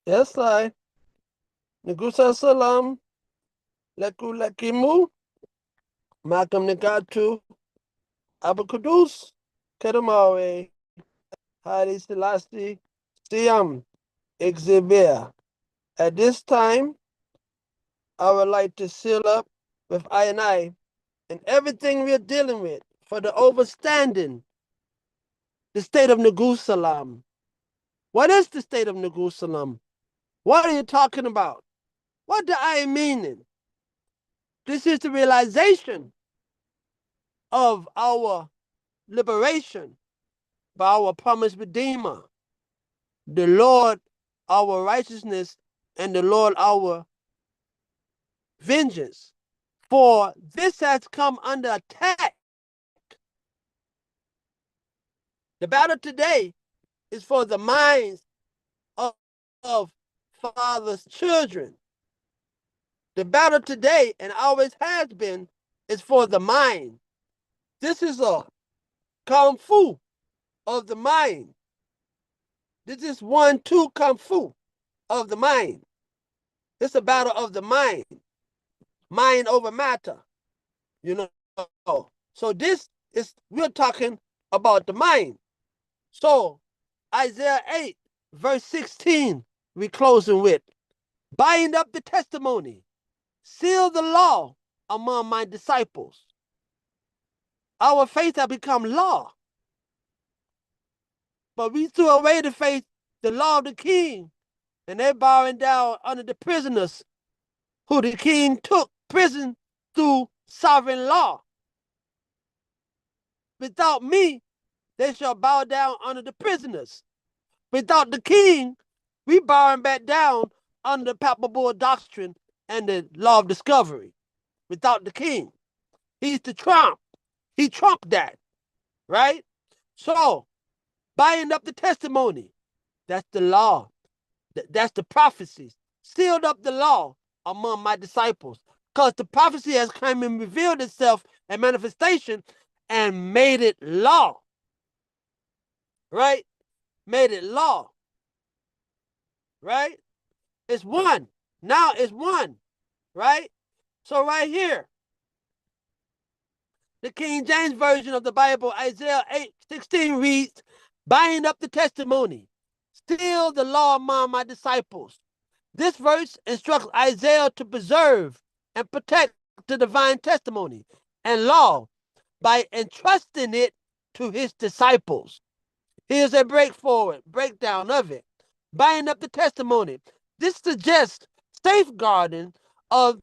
A: Yes, I. Neguselam, Leku Lekimu, Malcolm Negatu, Abakudus, Kedamawe, Haile Selassie, Siam, Exhibit. At this time, I would like to seal up with I and everything we're dealing with for the overstanding, the state of Neguselam. What is the state of Neguselam? What are you talking about? What do I meaning? This is the realization of our liberation by our promised Redeemer, the Lord our righteousness and the Lord our vengeance. For this has come under attack. The battle today is for the minds of fathers' children. The battle today, and always has been, is for the mind. This is a Kung Fu of the mind. This is 1-2 Kung Fu of the mind. It's a battle of the mind. Mind over matter. You know. So this is, we're talking about the mind. So Isaiah 8, verse 16, we closing with, bind up the testimony, seal the law among my disciples. Our faith has become law. But we threw away the faith, the law of the king, and they're bowing down under the prisoners who the king took prison through sovereign law. Without me, they shall bow down under the prisoners. Without the king, we bowing back down under the papal doctrine and the law of discovery. Without the king, he's the trump. He trumped that, right? So, buying up the testimony, that's the law. That's the prophecies. Sealed up the law among my disciples. Because the prophecy has come and revealed itself in manifestation and made it law. Right? Made it law. Right? It's one. Now it's one. Right? So right here, the King James Version of the Bible, Isaiah 8:16 reads, bind up the testimony, seal the law among my disciples. This verse instructs Isaiah to preserve and protect the divine testimony and law by entrusting it to his disciples. Here's a breakdown of it. Bind up the testimony. This suggests safeguarding of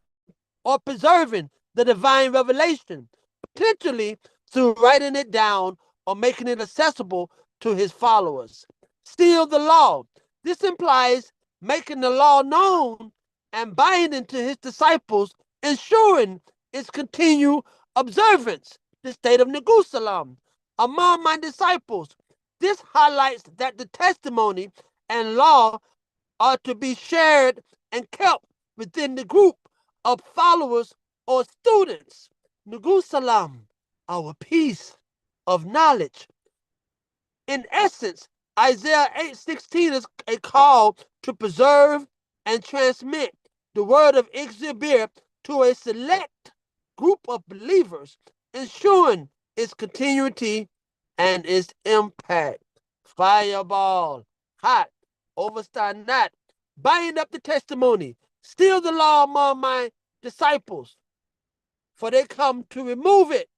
A: or preserving the divine revelation, potentially through writing it down or making it accessible to his followers. Seal the law. This implies making the law known and binding to his disciples, ensuring its continued observance. The state of Neguselam. Among my disciples, this highlights that the testimony and law are to be shared and kept within the group of followers or students. Neguselam, our piece of knowledge. In essence, Isaiah 8:16 is a call to preserve and transmit the word of Ixibir to a select group of believers, ensuring its continuity and its impact. Fireball, hot, overstand not, bind up the testimony, seal the law among my disciples, for they come to remove it.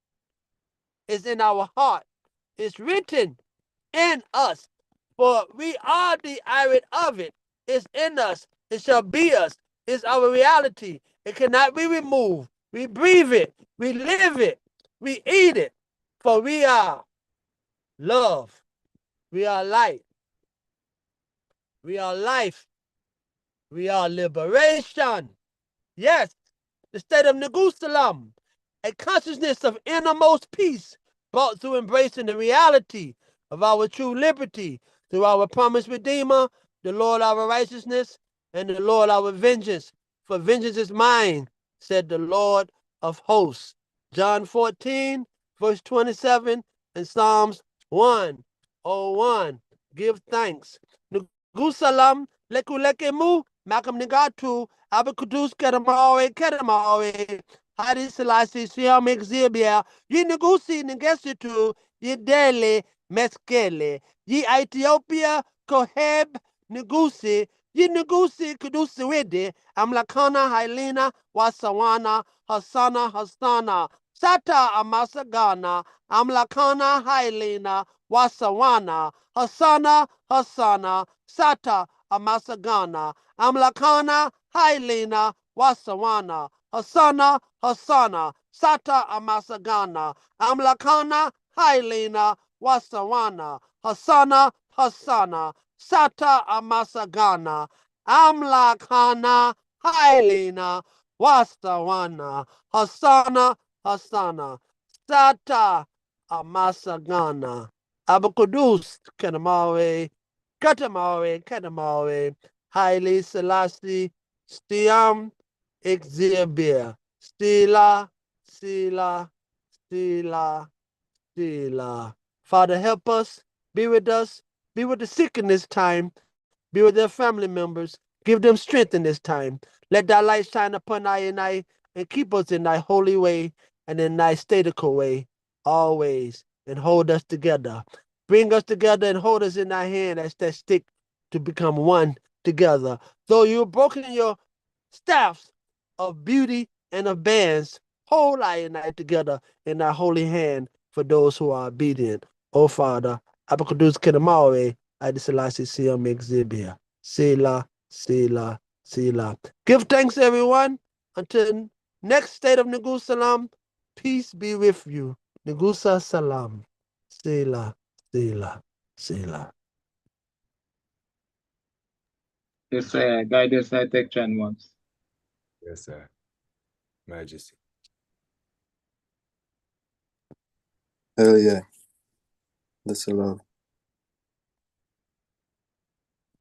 A: It's in our heart. It's written in us, for we are the iron of it. It's in us. It shall be us. It's our reality. It cannot be removed. We breathe it. We live it. We eat it. For we are love. We are light. We are life. We are liberation. Yes, the state of Neguselam, a consciousness of innermost peace brought through embracing the reality of our true liberty through our promised Redeemer, the Lord our righteousness, and the Lord our vengeance. For vengeance is mine, said the Lord of hosts. John 14, verse 27, and Psalms 1:01. Give thanks. Neguselam, lekulekemu, makam negatu, abakudus kedamawe, Hari Selassie, Siam Exibia, Yi Negusi Negesitu, Yi Dele, Meskele, Yi Ethiopia, Koheb, Negusi, Yi Negusi Kudusiwede, Amlakana, Hailina, Wasawana, Hasana, Sata Amasagana, Amlakana, Hailina, Wasawana, Hasana, Sata Amasagana, Amlakana, Hailina, Wasawana, Hasana, Sata Amasagana, Amlakana, Hailina, Wasawana, Hasana, Sata Amasagana, Amlakana, Hailina, Wasawana, Hasana, Sata Amasagana, Abakudus, Katamawe, Haile Selassie, Stiam, Exhibia, Stila. Father, help us, be with the sick in this time, be with their family members, give them strength in this time. Let thy light shine upon I and keep us in thy holy way and in thy statical way, always, and hold us together. Bring us together and hold us in thy hand as that stick to become one together. Though you've broken your staffs of beauty and of bands, hold I and I together in thy holy hand for those who are obedient. O Father, Abakadus Kedamawe, I Selassie Siam Exhibia. Selah, Selah, Selah. Give thanks, everyone. Until next state of Neguselam, peace be with you. Negusa Salam. Selah, Selah, Selah.
D: Yes, sir. Guidance I take Chan once.
C: Yes, sir. Majesty.
F: Hell yeah. That's a love.